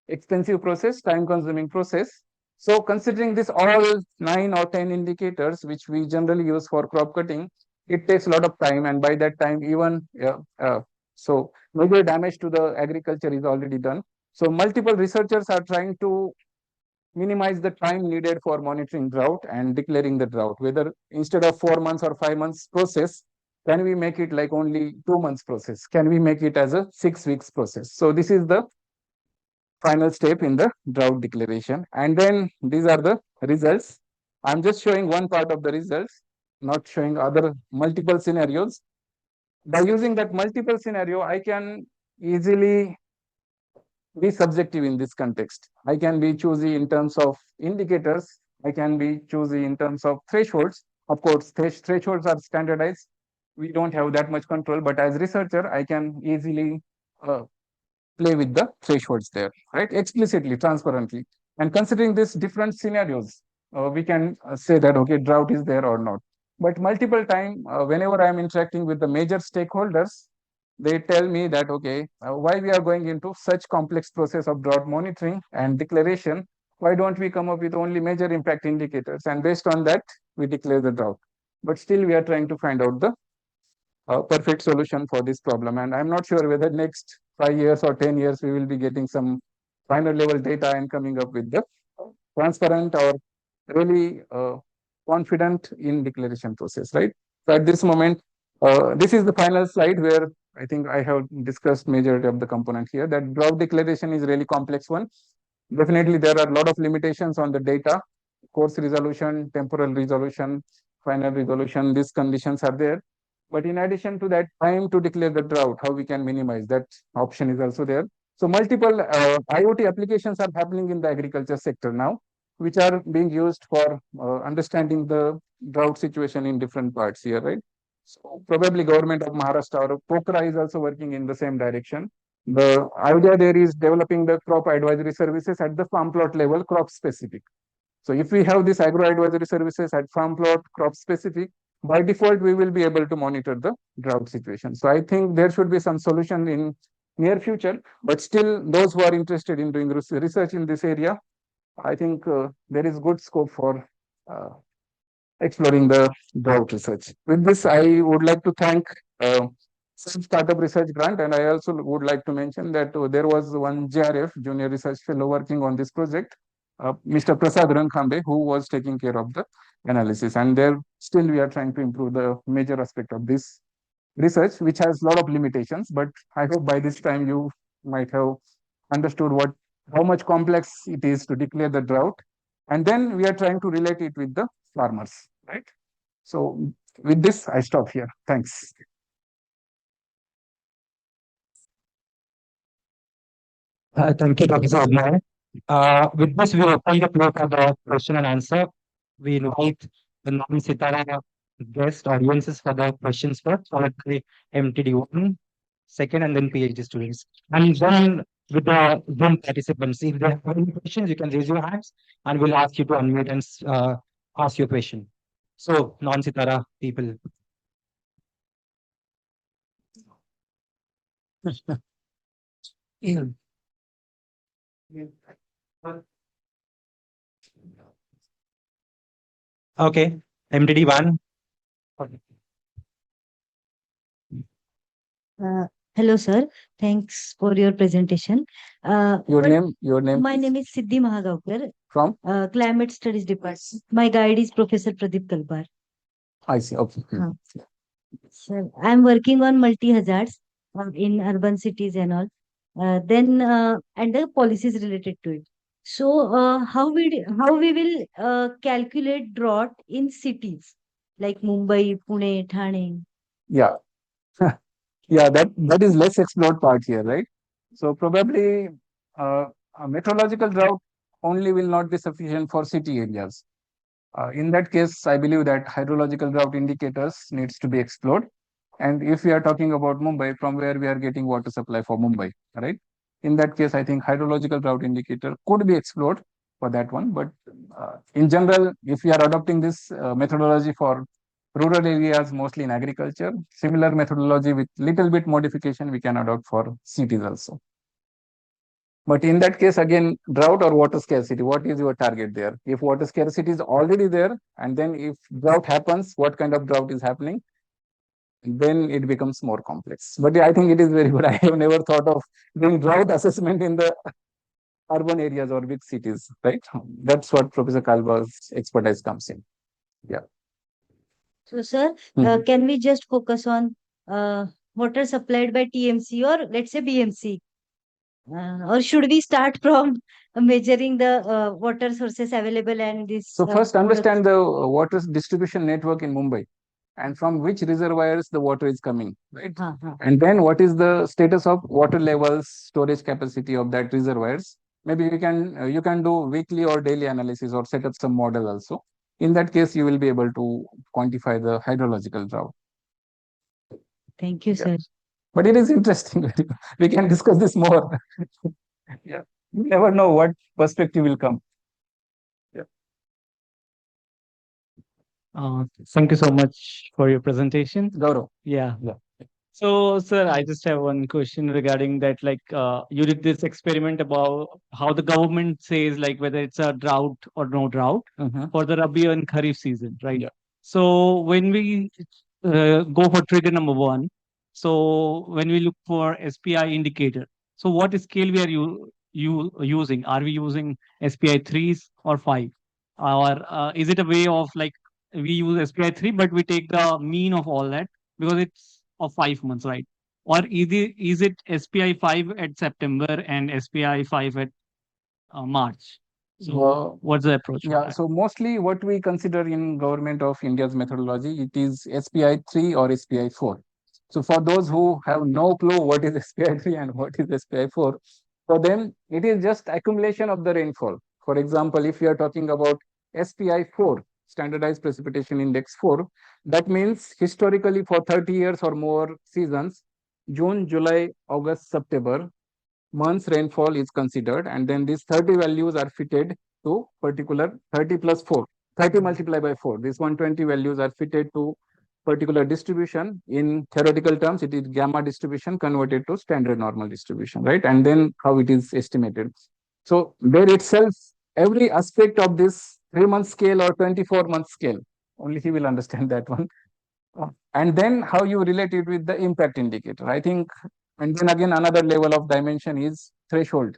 expensive process, time consuming process. So considering this all 9 or 10 indicators, which we generally use for crop cutting, it takes a lot of time. And by that time, even, so major damage to the agriculture is already done. So multiple researchers are trying to minimize the time needed for monitoring drought and declaring the drought, whether instead of 4 months or 5 months process, can we make it like only 2 months process? Can we make it as a 6 weeks process? So this is the final step in the drought declaration. And then these are the results. I'm just showing one part of the results, not showing other multiple scenarios. By using that multiple scenario, I can easily be subjective in this context. I can be choosy in terms of indicators. I can be choosy in terms of thresholds. Of course, thresholds are standardized. We don't have that much control, but as researcher, I can easily play with the thresholds there, right? Explicitly, transparently. And considering these different scenarios, we can say that, okay, drought is there or not. But multiple time, whenever I'm interacting with the major stakeholders, they tell me that, okay, why we are going into such complex process of drought monitoring and declaration, why don't we come up with only major impact indicators? And based on that, we declare the drought. But still, we are trying to find out the perfect solution for this problem. And I'm not sure whether next 5 years or 10 years, we will be getting some final level data and coming up with the transparent or really confident in declaration process, right? So at this moment, this is the final slide where I think I have discussed majority of the component here. That drought declaration is really complex one. Definitely, there are a lot of limitations on the data, course resolution, temporal resolution, final resolution. These conditions are there. But in addition to that, time to declare the drought, how we can minimize that option is also there. So multiple IoT applications are happening in the agriculture sector now, which are being used for understanding the drought situation in different parts here, right? So probably government of Maharashtra or Pokhara is also working in the same direction. The idea there is developing the crop advisory services at the farm plot level, crop specific. So if we have this agro advisory services at farm plot, crop specific, by default, we will be able to monitor the drought situation. So I think there should be some solution in near future, but still those who are interested in doing research in this area, I think there is good scope for exploring the drought research. With this, I would like to thank some startup research grant, and I also would like to mention that there was one JRF, Junior Research Fellow, working on this project, Mr. Prasad Rankhambe, who was taking care of the analysis. And there, still we are trying to improve the major aspect of this research, which has a lot of limitations. But I hope by this time you might have understood how much complex it is to declare the drought, and then we are trying to relate it with the farmers, right? So with this, I stop here. Thanks. Thank you, Professor Udmale. With this, we open the floor for the question and answer. We invite the non-Sitara guest audiences for the questions first, followed by MTD1, second, and then PhD students. And then with the Zoom participants, if they have any questions, you can raise your hands and we'll ask you to unmute and ask your question. So, non-Sitara people. Okay, MTD1. Hello, sir. Thanks for your presentation. Your name? My name is Siddhi Mahagaukar, From? Climate Studies Department. My guide is Professor Pradeep Kalpar. I see. Okay. Sir, I'm working on multi-hazards in urban cities and all. And the policies related to it. So, how we will calculate drought in cities like Mumbai, Pune, Thane? Yeah. Yeah, that is less explored part here, right? So probably a meteorological drought only will not be sufficient for city areas. In that case, I believe that hydrological drought indicators needs to be explored. And if we are talking about Mumbai, from where we are getting water supply for Mumbai, right? In that case, I think hydrological drought indicator could be explored for that one. But in general, if we are adopting this methodology for rural areas, mostly in agriculture, similar methodology with little bit modification we can adopt for cities also. But in that case, again, drought or water scarcity, what is your target there? If water scarcity is already there, and then if drought happens, what kind of drought is happening? Then it becomes more complex. But I think it is very good. I have never thought of doing drought assessment in the urban areas or big cities, right? That's what Professor Kalba's expertise comes in. Yeah. So, sir, can we just focus on water supplied by TMC or let's say BMC? Or should we start from measuring the water sources available and this? So first understand the water distribution network in Mumbai and from which reservoirs the water is coming, right? And then what is the status of water levels, storage capacity of that reservoirs? Maybe you can do weekly or daily analysis or set up some model also. In that case, you will be able to quantify the hydrological drought. Thank you, sir. But it is interesting. We can discuss this more. Yeah. You never know what perspective will come. Yeah. Thank you so much for your presentation. Gaurav. Yeah. Yeah. So, sir, I just have one question regarding that. Like, you did this experiment about how the government says, like, whether it's a drought or no drought for the Rabi and Kharif season, right? Yeah. So, when we go for trigger number one, so when we look for SPI indicator, so what scale we are using? Are we using SPI 3s or 5? Or is it a way of like we use SPI 3, but we take the mean of all that because it's of 5 months, right? Or is it SPI 5 at September and SPI 5 at March? So what's the approach? Yeah, so mostly what we consider in Government of India's methodology, it is SPI 3 or SPI 4. So for those who have no clue what is SPI 3 and what is SPI 4, for them it is just accumulation of the rainfall. For example, if you are talking about SPI 4, standardized precipitation index 4, that means historically for 30 years or more seasons, June, July, August, September, months rainfall is considered, and then these 30 values are fitted to particular 30 plus 4, 30 multiplied by 4. These 120 values are fitted to particular distribution. In theoretical terms, it is gamma distribution converted to standard normal distribution, right? And then how it is estimated. So there itself, every aspect of this 3-month scale or 24-month scale, only he will understand that one. And then how you relate it with the impact indicator. I think, and then again, another level of dimension is threshold.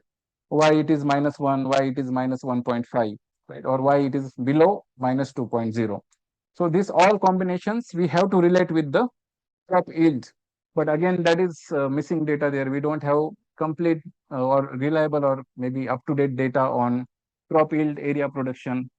Why it is -1, why it is -1.5, right? Or why it is below -2.0. So these all combinations we have to relate with the crop yield. But again, that is missing data there. We don't have complete or reliable or maybe up-to-date data on crop yield, area production.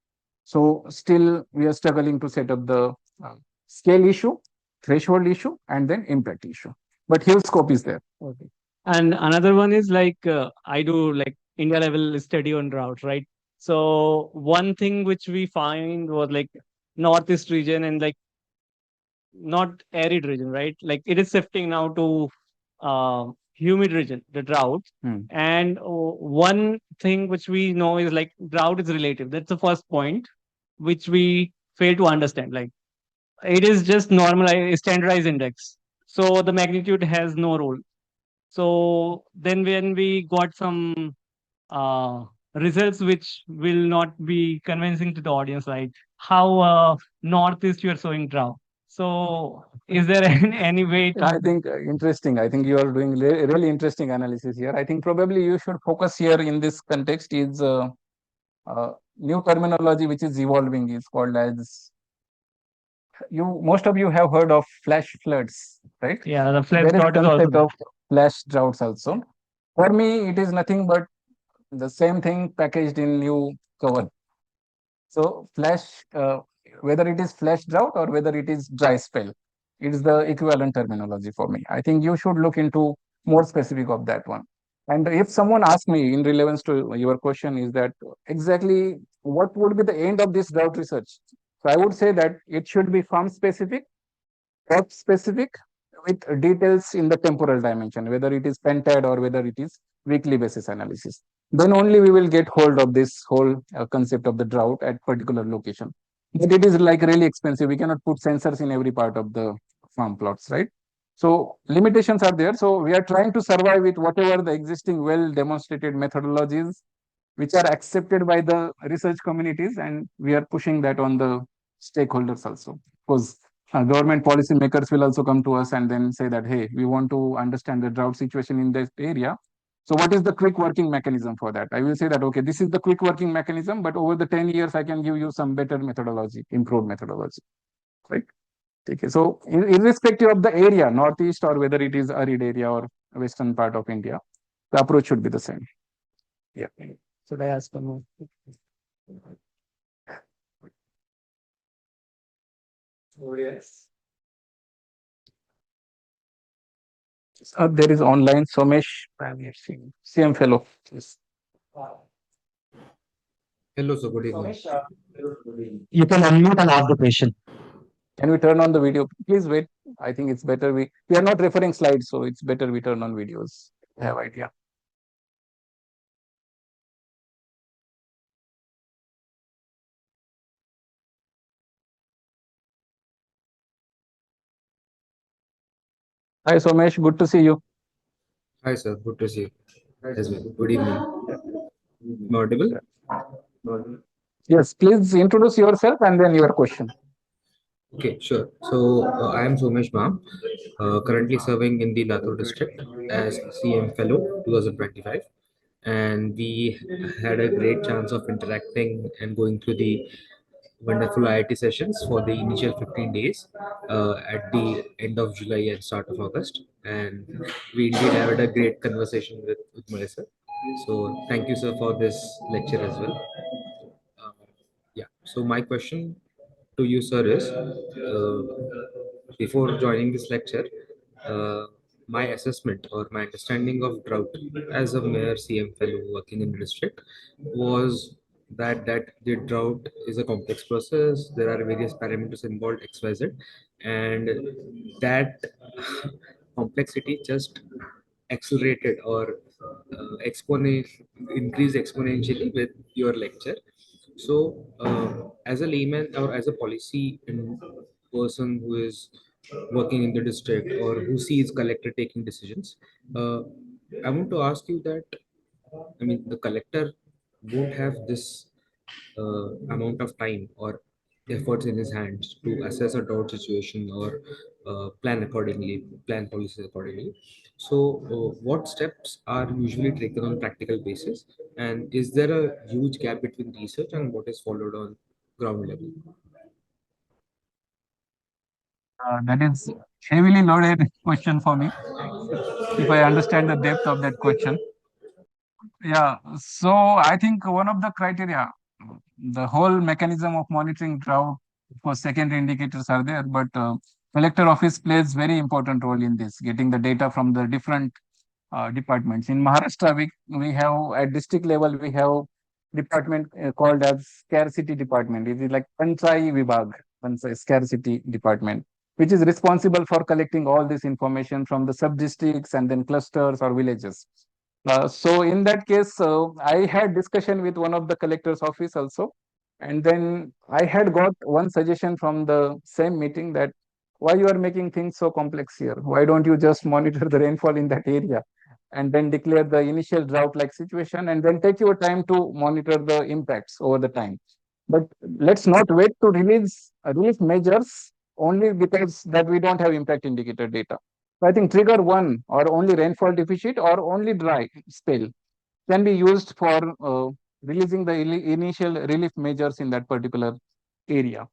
So still we are struggling to set up the uh, scale issue, threshold issue, and then impact issue. But huge scope is there. Okay. And another one is like I do like India level study on drought, right? So one thing which we find was like northeast region and like not arid region, right? Like it is shifting now to humid region, the drought. Hmm. And one thing which we know is like drought is relative. That's the first point which we fail to understand. Like it is just normalized standardized index. So the magnitude has no role. So then when we got some uh, results which will not be convincing to the audience, like how northeast you are showing drought. So is there any way I to think interesting. I think you are doing really interesting analysis here. I think probably you should focus here in this context is new terminology which is evolving is called as most of you have heard of flash floods, right? yeah, the flash There is drought is also concept there. of flash droughts also. For me, it is nothing but the same thing packaged in new cover. So flash, whether it is flash drought or whether it is dry spell, it is the equivalent terminology for me. I think you should look into more specific of that one. And if someone asks me in relevance to your question, is that exactly what would be the end of this drought research? So I would say that it should be farm specific, crop specific, with details in the temporal dimension, whether it is pentad or whether it is weekly basis analysis. Then only we will get hold of this whole concept of the drought at particular location. But it is like really expensive. We cannot put sensors in every part of the farm plots, right? So limitations are there. So we are trying to survive with whatever the existing well demonstrated methodologies which are accepted by the research communities, and we are pushing that on the stakeholders also. Because government policy makers will also come to us and then say that, hey, we want to understand the drought situation in that area. So what is the quick working mechanism for that? I will say that, okay, this is the quick working mechanism, but over the 10 years, I can give you some better methodology, improved methodology, right? Okay, so irrespective of the area, northeast or whether it is arid area or western part of India, the approach should be the same. Yeah. Should I ask one more? Oh, yes. There is online Somesh CM fellow. Yes. Hello, sir. Good evening. You can unmute and ask the question. Can we turn on the video? Please wait. I think it's better we are not referring slides, so it's better we turn on videos. I have idea. Hi Somesh, good to see you. Hi, sir. Good to see you as well. Good evening. Am I audible? Yes, please introduce yourself and then your question. Okay, sure. So, I am Somesh Mam, currently serving in the Latur district as CM Fellow 2025. And we had a great chance of interacting and going through the wonderful IIT sessions for the initial 15 days at the end of July and start of August. And we indeed had a great conversation with Melissa. So, thank you, sir, for this lecture as well. Uh, yeah. So my question to you, sir, is before joining this lecture, uh, my assessment or my understanding of drought as a mayor CM fellow working in the district was that the drought is a complex process. There are various parameters involved, X, Y, Z, and that complexity just accelerated or increased exponentially with your lecture. So, as a layman or as a person who is working in the district or who sees collector taking decisions, I want to ask you that I mean, the collector won't have this amount of time or efforts in his hands to assess a drought situation or plan policies accordingly. So, what steps are usually taken on practical basis, and is there a huge gap between research and what is followed on ground level? That is heavily loaded question for me, if I understand the depth of that question. Yeah, so I think one of the criteria, the whole mechanism of monitoring drought, of course, secondary indicators are there, but collector office plays very important role in this, getting the data from the different departments. In Maharashtra, we have at district level, we have department called as scarcity department. It is like Panchai Vibhag, Panchai scarcity department, which is responsible for collecting all this information from the sub districts and then clusters or villages. So in that case, I had discussion with one of the collector's office also, and then I had got one suggestion from the same meeting that why you are making things so complex here? Why don't you just monitor the rainfall in that area and then declare the initial drought-like situation and then take your time to monitor the impacts over the time? But let's not wait to release relief measures only because that we don't have impact indicator data. So I think trigger one or only rainfall deficit or only dry spell can be used for releasing the initial relief measures in that particular area.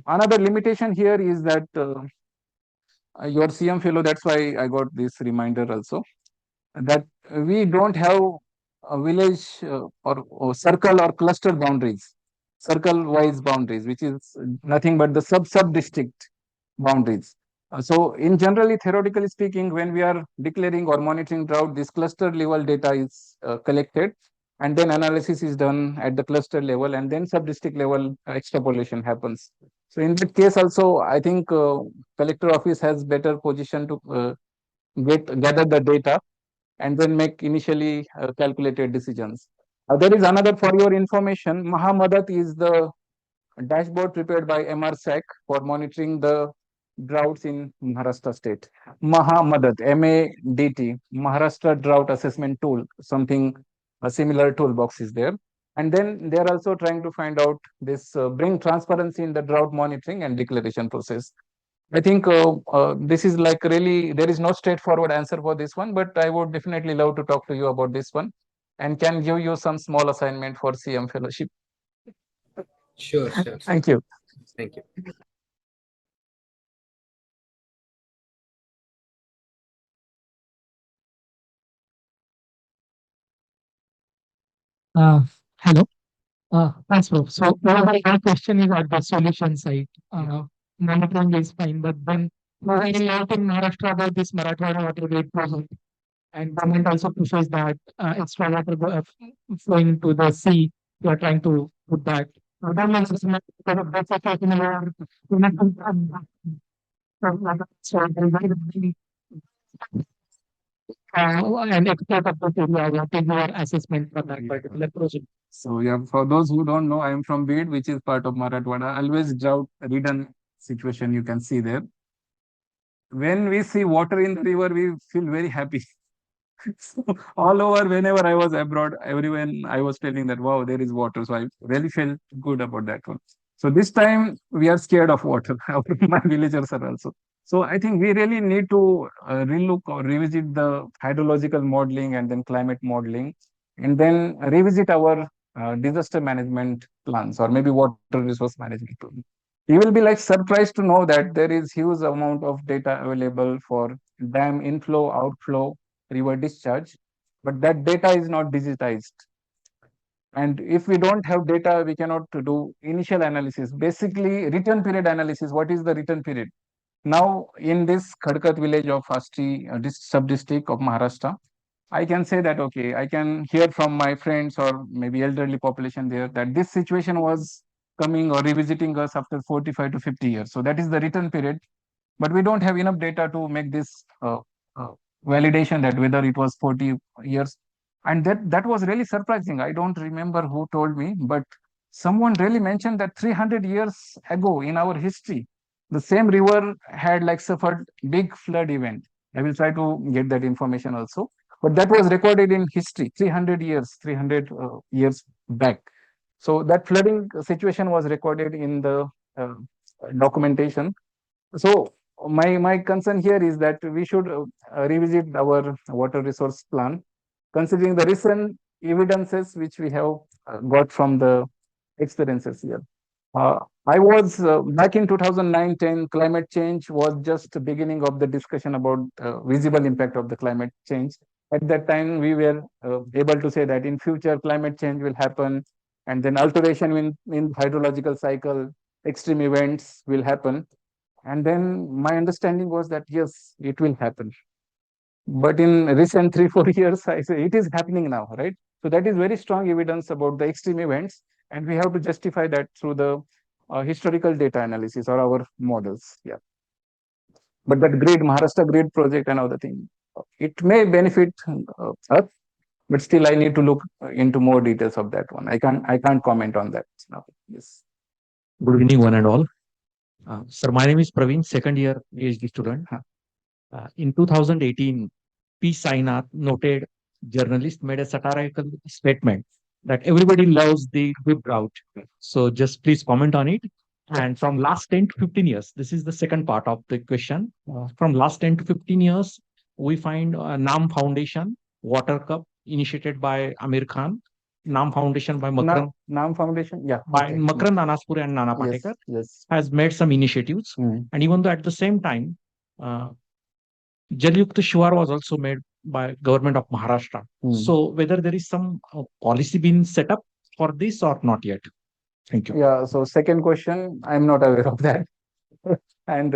Another limitation here is that your CM fellow, that's why I got this reminder also, that we don't have a village or circle or cluster boundaries, circle wise boundaries, which is nothing but the sub district boundaries. So in generally, theoretically speaking, when we are declaring or monitoring drought, this cluster level data is collected and then analysis is done at the cluster level and then sub district level extrapolation happens. So in that case also, I think collector office has better position to gather the data and then make initially calculated decisions. There is another for your information. Mahamadat is the dashboard prepared by MRSAC for monitoring the droughts in Maharashtra state. Mahamadat, MADT, Maharashtra Drought Assessment Tool, something a similar toolbox is there. And then they are also trying to find out this, bring transparency in the drought monitoring and declaration process. I think this is like really, there is no straightforward answer for this one, but I would definitely love to talk to you about this one and can give you some small assignment for CM fellowship. Sure, sure. Thank you. Thank you. Uh, Hello. Thanks, Prof. So my question is at the solution side. Monitoring is fine, but then we learned in Maharashtra about this Marathwada water rate project, and government also pushes that extra water flowing to the sea. We are trying to put that. Government is not because of that situation where we need to so there is very and expert of this area. What is your assessment for that particular project? So yeah, for those who don't know, I am from Bid, which is part of Marathwada. Always drought ridden situation you can see there. When we see water in the river, we feel very happy. So all over, whenever I was abroad, everyone I was telling that wow, there is water. So I really felt good about that one. So this time we are scared of water. My villagers are also. So I think we really need to relook or revisit the hydrological modeling and then climate modeling, and then revisit our disaster management plans or maybe water resource management plan. You will be like surprised to know that there is huge amount of data available for dam inflow, outflow, river discharge, but that data is not digitized. And if we don't have data, we cannot do initial analysis. Basically, return period analysis. What is the return period? Now, in this Khadkat village of Asti, this sub-district of Maharashtra, I can say that, okay, I can hear from my friends or maybe elderly population there that this situation was coming or revisiting us after 45 to 50 years. So that is the return period, but we don't have enough data to make this uh, validation that whether it was 40 years. And that was really surprising. I don't remember who told me, but someone really mentioned that 300 years ago in our history, the same river had like suffered big flood event. I will try to get that information also, but that was recorded in history 300 years back. So that flooding situation was recorded in the uh, documentation. So my concern here is that we should revisit our water resource plan, considering the recent evidences which we have got from the experiences here. I was back in 2009-10. Climate change was just the beginning of the discussion about visible impact of the climate change. At that time, we were able to say that in future climate change will happen, and then alteration in hydrological cycle, extreme events will happen. And then my understanding was that yes, it will happen. But in recent 3 4 years, I say it is happening now, right? So that is very strong evidence about the extreme events, and we have to justify that through the historical data analysis or our models. Yeah. But that grid, Maharashtra grid project and other thing, it may benefit us, but still I need to look into more details of that one. I can't comment on that now. Yes. Good evening, one and all. Sir, my name is Praveen, second year PhD student. In 2018, P. Sainath, noted journalist, made a satirical statement that everybody loves the good drought. So just please comment on it. And from last 10 to 15 years, this is the second part of the question. From last 10 to 15 years, we find NAM Foundation, Water Cup, initiated by Amir Khan, NAM Foundation by Makrand, Nam Foundation, yeah. by Okay. Makrand Anaspur and Nana Yes, Patekar, yes. has made some initiatives. Mm. And even though at the same time, Jal Yukt Shuar was also made by government of Maharashtra. So whether there is some policy being set up for this or not yet? Thank you. Yeah, so second question, I'm not aware of that. And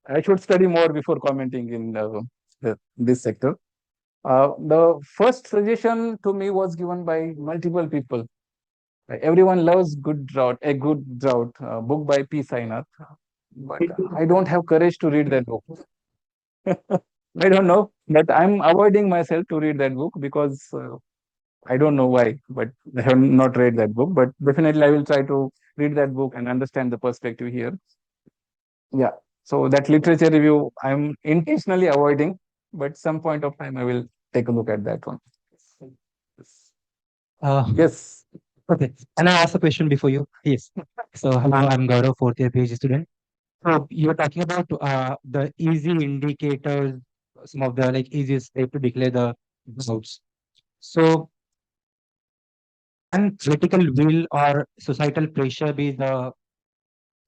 I should study more before commenting in this sector. The first suggestion to me was given by multiple people. Everyone loves good drought, a good drought, book by P. Sainath. But I don't have courage to read that book. I don't know, but I'm avoiding myself to read that book because I don't know why, but I have not read that book. But definitely, I will try to read that book and understand the perspective here. Yeah. So that literature review, I'm intentionally avoiding, but some point of time I will take a look at that one. Yes. Okay. And I ask a question before you. Yes. So hello, I'm Gaurav, fourth year PhD student. So you were talking about the easy indicators, some of the like easiest way to declare the results. So can political will or societal pressure be the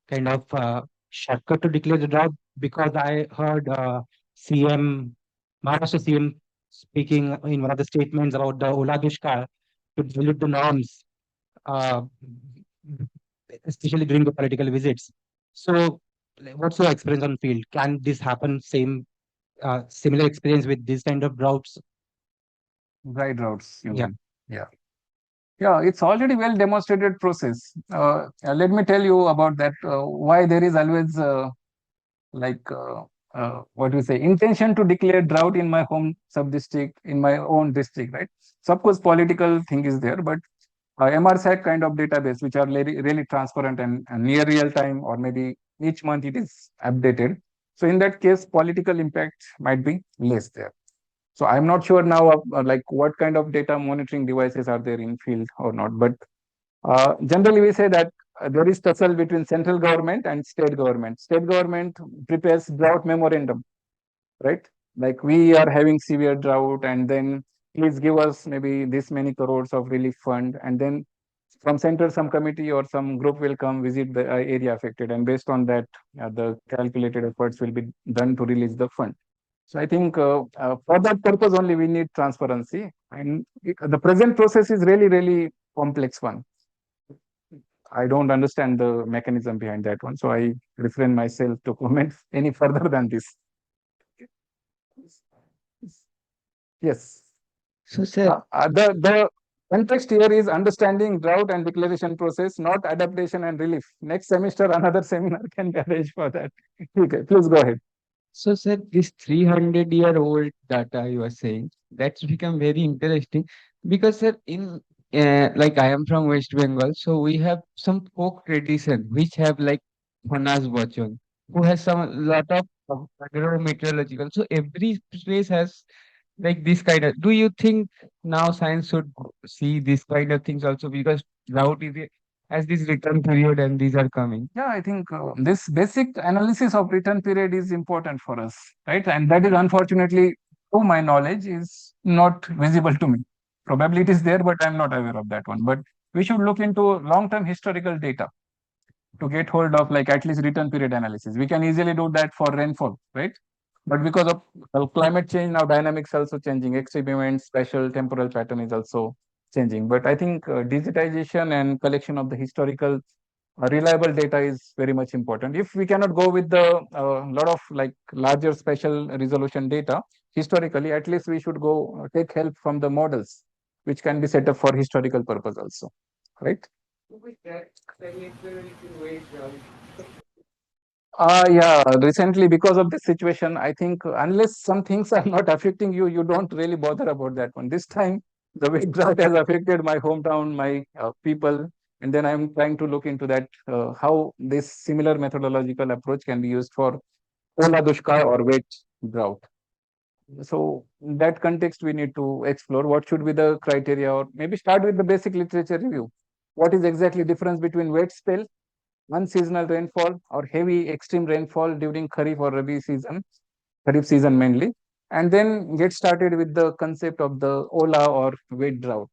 kind of shortcut to declare the drought? Because I heard CM, Maharashtra CM speaking in one of the statements about the Ola Dushkar to dilute the norms, uh, especially during the political visits. So, like, what's your experience on field? Can this happen? Similar experience with this kind of droughts? Dry droughts. Yeah. Yeah. Yeah, it's already well demonstrated process. Let me tell you about that. Why there is always like what we say intention to declare drought in my home sub district, in my own district, right? So of course political thing is there, but MRSAT kind of database which are really transparent and near real time, or maybe each month it is updated. So in that case, political impact might be less there. So I'm not sure now of like what kind of data monitoring devices are there in field or not, but generally we say that there is tussle between central government and state government. State government prepares drought memorandum, right? Like we are having severe drought, and then please give us maybe this many crores of relief fund, and then from center some committee or some group will come visit the area affected, and based on that the calculated efforts will be done to release the fund. So I think for that purpose only we need transparency, and the present process is really complex one. I don't understand the mechanism behind that one, so I refrain myself to comment any further than this. Yes. So, sir, The context here is understanding drought and declaration process, not adaptation and relief. Next semester, another seminar can be arranged for that. Okay, please go ahead. so sir, this 300-year-old data you are saying, that's become very interesting because, sir, in like I am from West Bengal, so we have some folk tradition which have like Honas Bachchan, who has some lot of meteorological. So every place has like this kind of. Do you think now science should see this kind of things also because drought is as this return period and these are coming? Yeah, I think this basic analysis of return period is important for us, right? And that is unfortunately, to my knowledge, is not visible to me. Probably it is there, but I'm not aware of that one. But we should look into long-term historical data. to get hold of like at least return period analysis. We can easily do that for rainfall, right? But because of climate change, now dynamics also changing, extreme events, special temporal pattern is also changing. But I think digitization and collection of the historical reliable data is very much important. If we cannot go with the lot of like larger special resolution data historically, at least we should go take help from the models which can be set up for historical purpose also, right? Yeah, recently because of this situation, I think unless some things are not affecting you, you don't really bother about that one. This time, the wet drought has affected my hometown, my people, and then I'm trying to look into that how this similar methodological approach can be used for Ola Dushkar or wet drought. So in that context, we need to explore what should be the criteria, or maybe start with the basic literature review. What is exactly difference between wet spell, unseasonal rainfall, or heavy extreme rainfall during Kharif or Rabi season, Kharif season mainly, and then get started with the concept of the Ola or wet drought.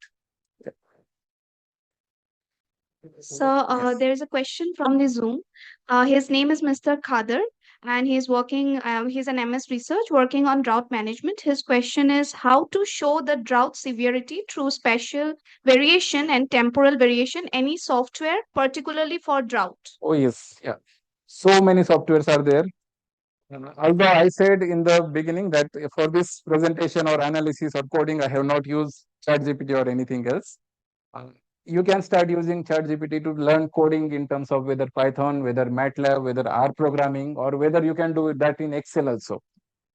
So there is a question from the Zoom. His name is Mr. Khader, and he's working. He's an MS research working on drought management. His question is how to show the drought severity through spatial variation and temporal variation. Any software, particularly for drought? Oh yes, yeah. So many softwares are there. Although I said in the beginning that for this presentation or analysis or coding, I have not used ChatGPT or anything else. Uh, you can start using ChatGPT to learn coding in terms of whether Python, whether MATLAB, whether R programming, or whether you can do that in Excel also.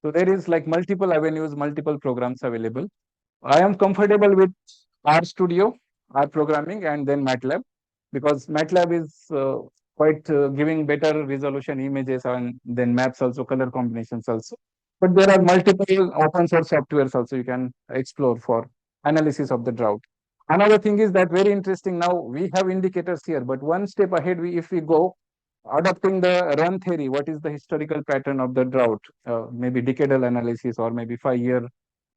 So there is like multiple avenues, multiple programs available. I am comfortable with R Studio, R programming, and then MATLAB because MATLAB is quite giving better resolution images and then maps also, color combinations also. But there are multiple open source softwares also you can explore for analysis of the drought. Another thing is that very interesting now we have indicators here, but one step ahead if we go adopting the run theory, what is the historical pattern of the drought, maybe decadal analysis or maybe 5 year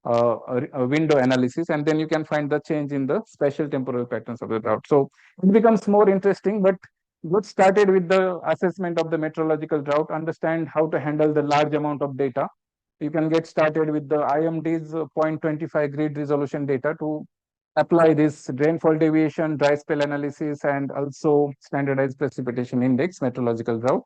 a window analysis, and then you can find the change in the spatial temporal patterns of the drought. So it becomes more interesting, but get started with the assessment of the meteorological drought, understand how to handle the large amount of data. You can get started with the IMD's 0.25 grid resolution data to apply this rainfall deviation, dry spell analysis, and also standardized precipitation index, meteorological drought.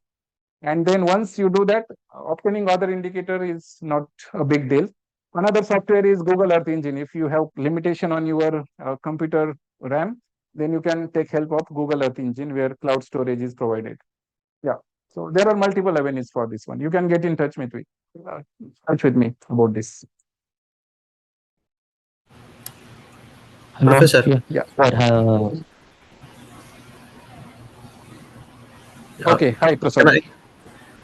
And then once you do that, obtaining other indicator is not a big deal. Another software is Google Earth Engine. If you have limitation on your computer RAM, then you can take help of Google Earth Engine where cloud storage is provided. Yeah. So there are multiple avenues for this one. You can get in touch with me about this. Hello. Professor. Yeah. For, Okay. Hi, Can Prasad.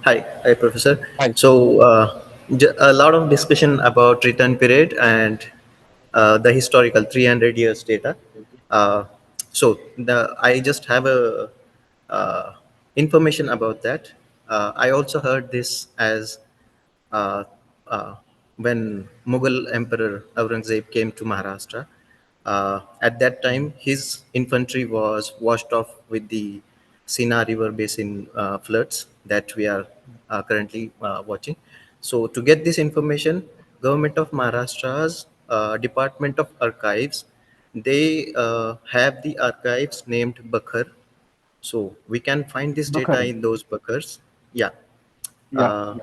hi, Professor. Hi. So, a lot of discussion about return period and the historical 300 years data. Uh, I just have a information about that. I also heard this as uh, uh, when Mughal Emperor Aurangzeb came to Maharashtra. At that time, his infantry was washed off with the Sina River basin floods that we are currently watching. So, to get this information, Government of Maharashtra's Department of Archives, they have the archives named Bakhar. So we can find this data Bakhar. in those Bakhars. Yeah, Yeah. uh,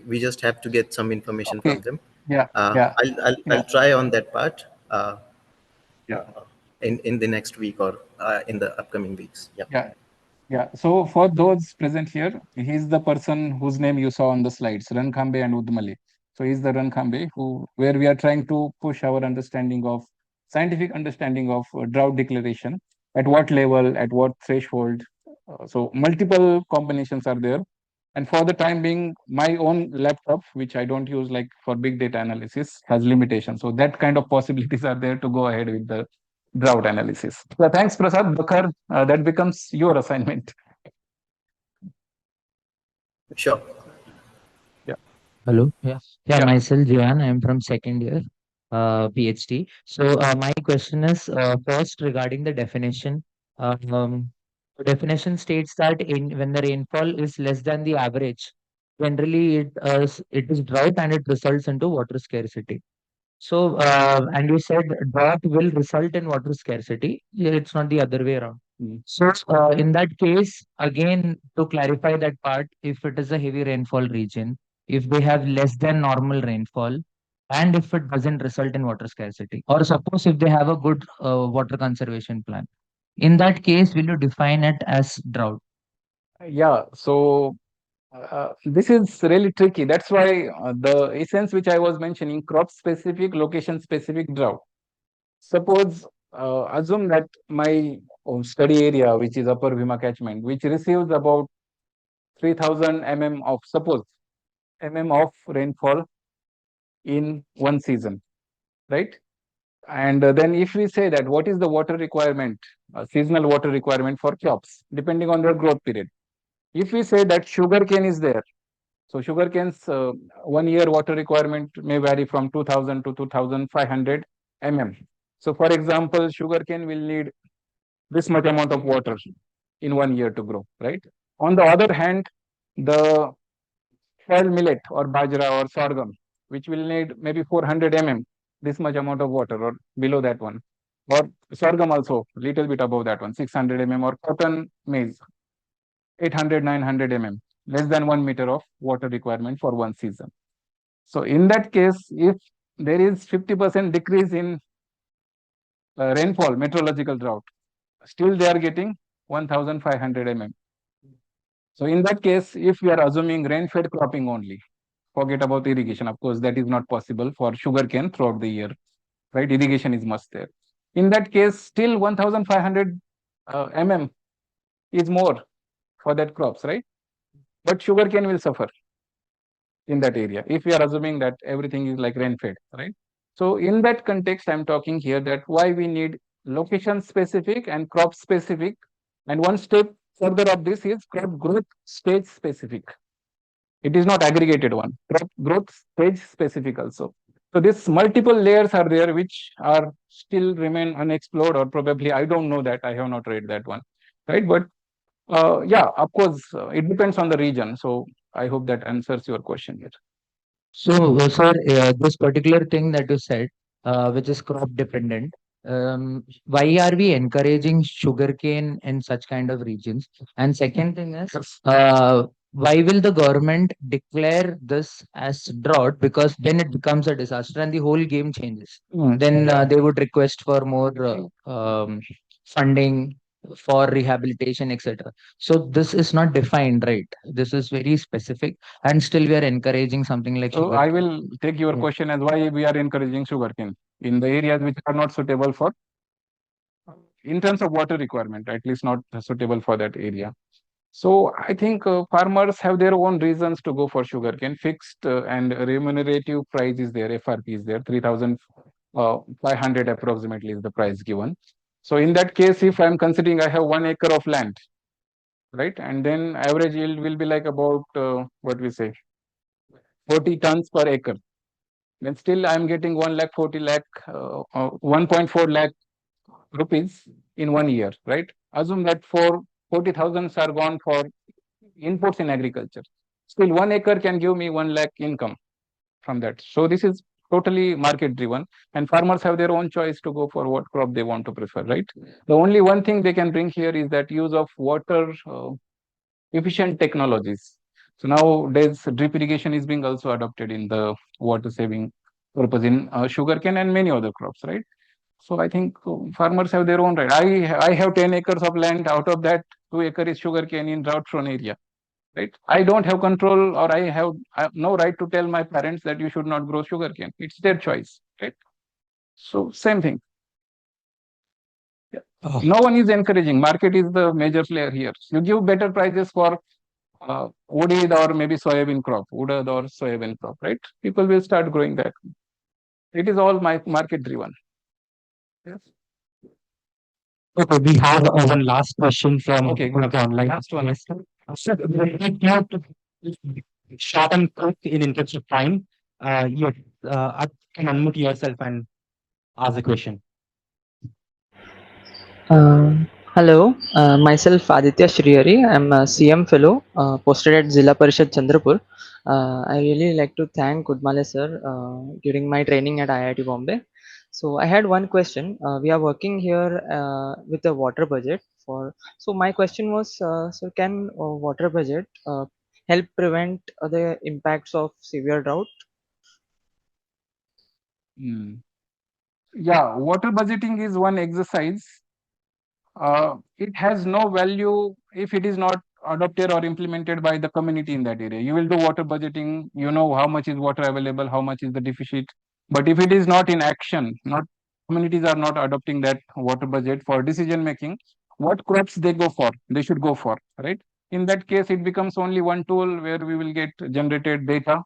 we just have to get some information Okay. from them. Yeah. Yeah. I'll Yeah. try on that part Yeah. in the next week or in the upcoming weeks. Yeah. Yeah. Yeah. So for those present here, he's the person whose name you saw on the slides, Rankhambe and Udmale. So he's the Rankhambe who, where we are trying to push our understanding of scientific understanding of drought declaration, at what level, at what threshold. So multiple combinations are there. And for the time being, my own laptop, which I don't use like for big data analysis, has limitations. So that kind of possibilities are there to go ahead with the drought analysis. So thanks, Prasad. Bakar, that becomes your assignment. Sure. Yeah. Hello. Yeah. Yeah. Myself, Johan. I'm from second year, PhD. So my question is first regarding the definition. The definition states that when the rainfall is less than the average, generally it is drought and it results into water scarcity. So, and you said drought will result in water scarcity. Yeah, it's not the other way around. So, in that case, again, to clarify that part, if it is a heavy rainfall region, if they have less than normal rainfall, and if it doesn't result in water scarcity, or suppose if they have a good water conservation plan, in that case, will you define it as drought? Yeah, so this is really tricky. That's why the essence which I was mentioning, crop specific, location specific drought. Suppose assume that my study area, which is Upper Bhima catchment, which receives about 3000 of suppose of rainfall in one season, right? And then if we say that what is the water requirement, seasonal water requirement for crops, depending on their growth period. If we say that sugarcane is there, so sugarcane's 1 year water requirement may vary from 2000 to 2500 So for example, sugarcane will need this much amount of water in 1 year to grow, right? On the other hand, the pearl millet or bajra or sorghum, which will need maybe 400 this much amount of water or below that one. Or sorghum also, little bit above that one, 600 or cotton maize, 800, 900 less than 1 meter of water requirement for one season. So in that case, if there is 50% decrease in rainfall, meteorological drought, still they are getting 1500 So in that case, if we are assuming rain-fed cropping only, forget about irrigation. Of course, that is not possible for sugarcane throughout the year, right? Irrigation is must there. In that case, still 1500 is more for that crops, right? But sugarcane will suffer in that area if we are assuming that everything is like rain-fed, right? So in that context, I'm talking here that why we need location specific and crop specific, and one step further of this is crop growth stage specific. It is not aggregated one, crop growth stage specific also. So these multiple layers are there which are still remain unexplored, or probably I don't know that, I have not read that one, right? But yeah, of course, it depends on the region. So I hope that answers your question here. So, sir, this particular thing that you said, which is crop dependent, why are we encouraging sugarcane in such kind of regions? And second thing is, why will the government declare this as drought? Because then it becomes a disaster and the whole game changes. Then they would request for more funding for rehabilitation, etc. So this is not defined, right? This is very specific, and still we are encouraging something like So I sugarcane. will take your Yeah. question as why we are encouraging sugarcane in the areas which are not suitable for, in terms of water requirement, at least not suitable for that area. So I think farmers have their own reasons to go for sugarcane. Fixed and remunerative price is there, FRP is there, 3,500 approximately is the price given. So in that case, if I'm considering I have 1 acre of land, right, and then average yield will be like about what we say 40 tons per acre. Then still I'm getting 1 lakh 40 lakh, 1.4 lakh rupees in 1 year, right? Assume that for 40,000 are gone for inputs in agriculture. Still 1 acre can give me 1 lakh income from that. So this is totally market driven, and farmers have their own choice to go for what crop they want to prefer, right? The only one thing they can bring here is that use of water efficient technologies. So nowadays drip irrigation is being also adopted in the water saving purpose in sugarcane and many other crops, right? So I think farmers have their own right. I have 10 acres of land. Out of that, 2 acre is sugarcane in drought-prone area, right? I don't have control, or I have no right to tell my parents that you should not grow sugarcane. It's their choice, right? So same thing. No one is encouraging. Market is the major player here. You give better prices for wooded or maybe soybean crop, wooded or soybean crop, right? People will start growing that. It is all market driven. Yes. Okay, we have one last question from Okay, one of the online. last one. Yes, sir. Sir, we would like to short and quick in interest of time. You can unmute yourself and ask the question. Hello, myself Aditya Shrihari. I'm a CM fellow posted at Zilla Parishad Chandrapur. I really like to thank Udmale sir during my training at IIT Bombay. So I had one question. We are working here with a water budget for. So my question was, so can water budget help prevent the impacts of severe drought? Hmm. Yeah, water budgeting is one exercise. It has no value if it is not adopted or implemented by the community in that area. You will do water budgeting, you know how much is water available, how much is the deficit. But if it is not in action, not communities are not adopting that water budget for decision making, what crops they go for, they should go for, right? In that case, it becomes only one tool where we will get generated data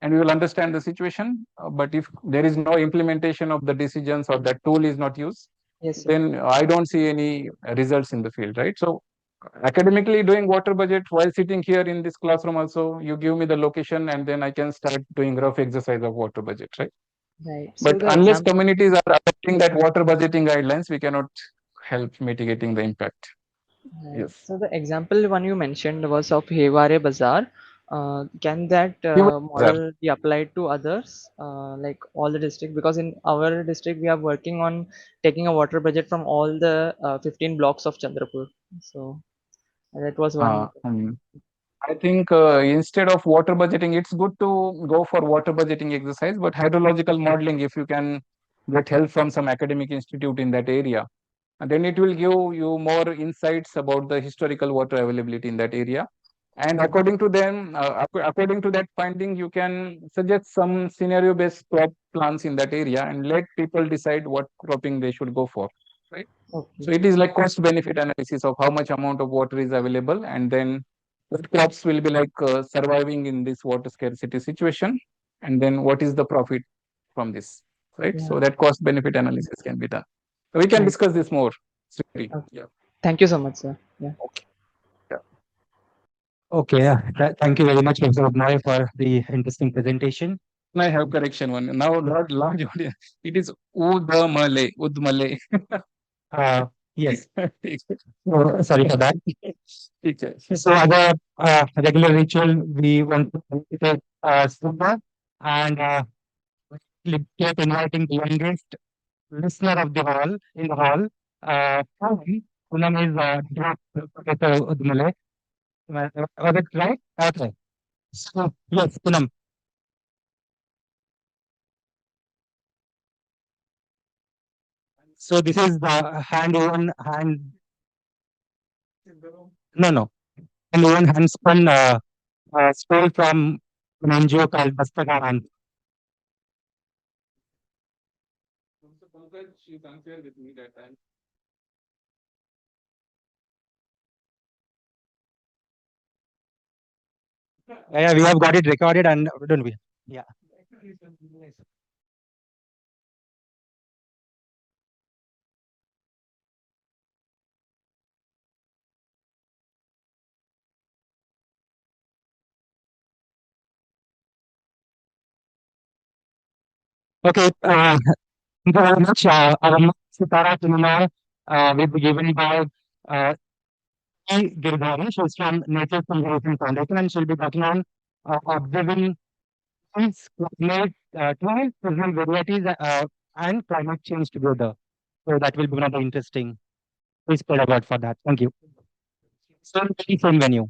and we will understand the situation. But if there is no implementation of the decisions or that tool is not used, Yes, sir. then I don't see any results in the field, right? So academically doing water budget while sitting here in this classroom also, you give me the location and then I can start doing rough exercise of water budget, right? Right. So But the unless example. communities are adopting that water budgeting guidelines, we cannot help mitigating the impact. Right. Yes. So the example one you mentioned was of Heware Bazaar. Can that Human hazard. model be applied to others, like all the district? Because in our district, we are working on taking a water budget from all the 15 blocks of Chandrapur. So that was one. I think instead of water budgeting, it's good to go for water budgeting exercise, but hydrological modeling, if you can get help from some academic institute in that area, and then it will give you more insights about the historical water availability in that area. And according to them, according to that finding, you can suggest some scenario-based crop plans in that area and let people decide what cropping they should go for, right? Okay. So it is like cost-benefit analysis of how much amount of water is available, and then what crops will be like surviving in this water scarcity situation, and then what is the profit from this, right? Yeah. So that cost-benefit analysis can be done. So we can Right. discuss this more. Okay. Yeah. Thank you so much, sir. Yeah. Okay. Yeah. Okay, yeah. Thank you very much, Professor Udmale, for the interesting presentation. I have correction one. Now, large audience. It is Udmale. Udmale. Yes. ठीक है. Sorry for that. ठीक है. So, as a regular ritual, we want to take Subha and keep inviting the youngest listener of the hall in the hall. Poonam. Poonam is Professor Udmale. Was it right? Okay. So, yes, Poonam. So this is the hand. No. Hand spun stole from an NGO called Bastagaran. She's unfair with me that time. Yeah, we have got it recorded and don't we? Yeah. Okay. Thank you very much. Our next Sitara seminar will be given by uh, E. Girdhari. She's from Nature Conservation Foundation and she'll be talking on observing trees, climate, trees, seasonal varieties, and climate change together. So that will be another interesting. Please spread about for that. Thank you. So, same venue.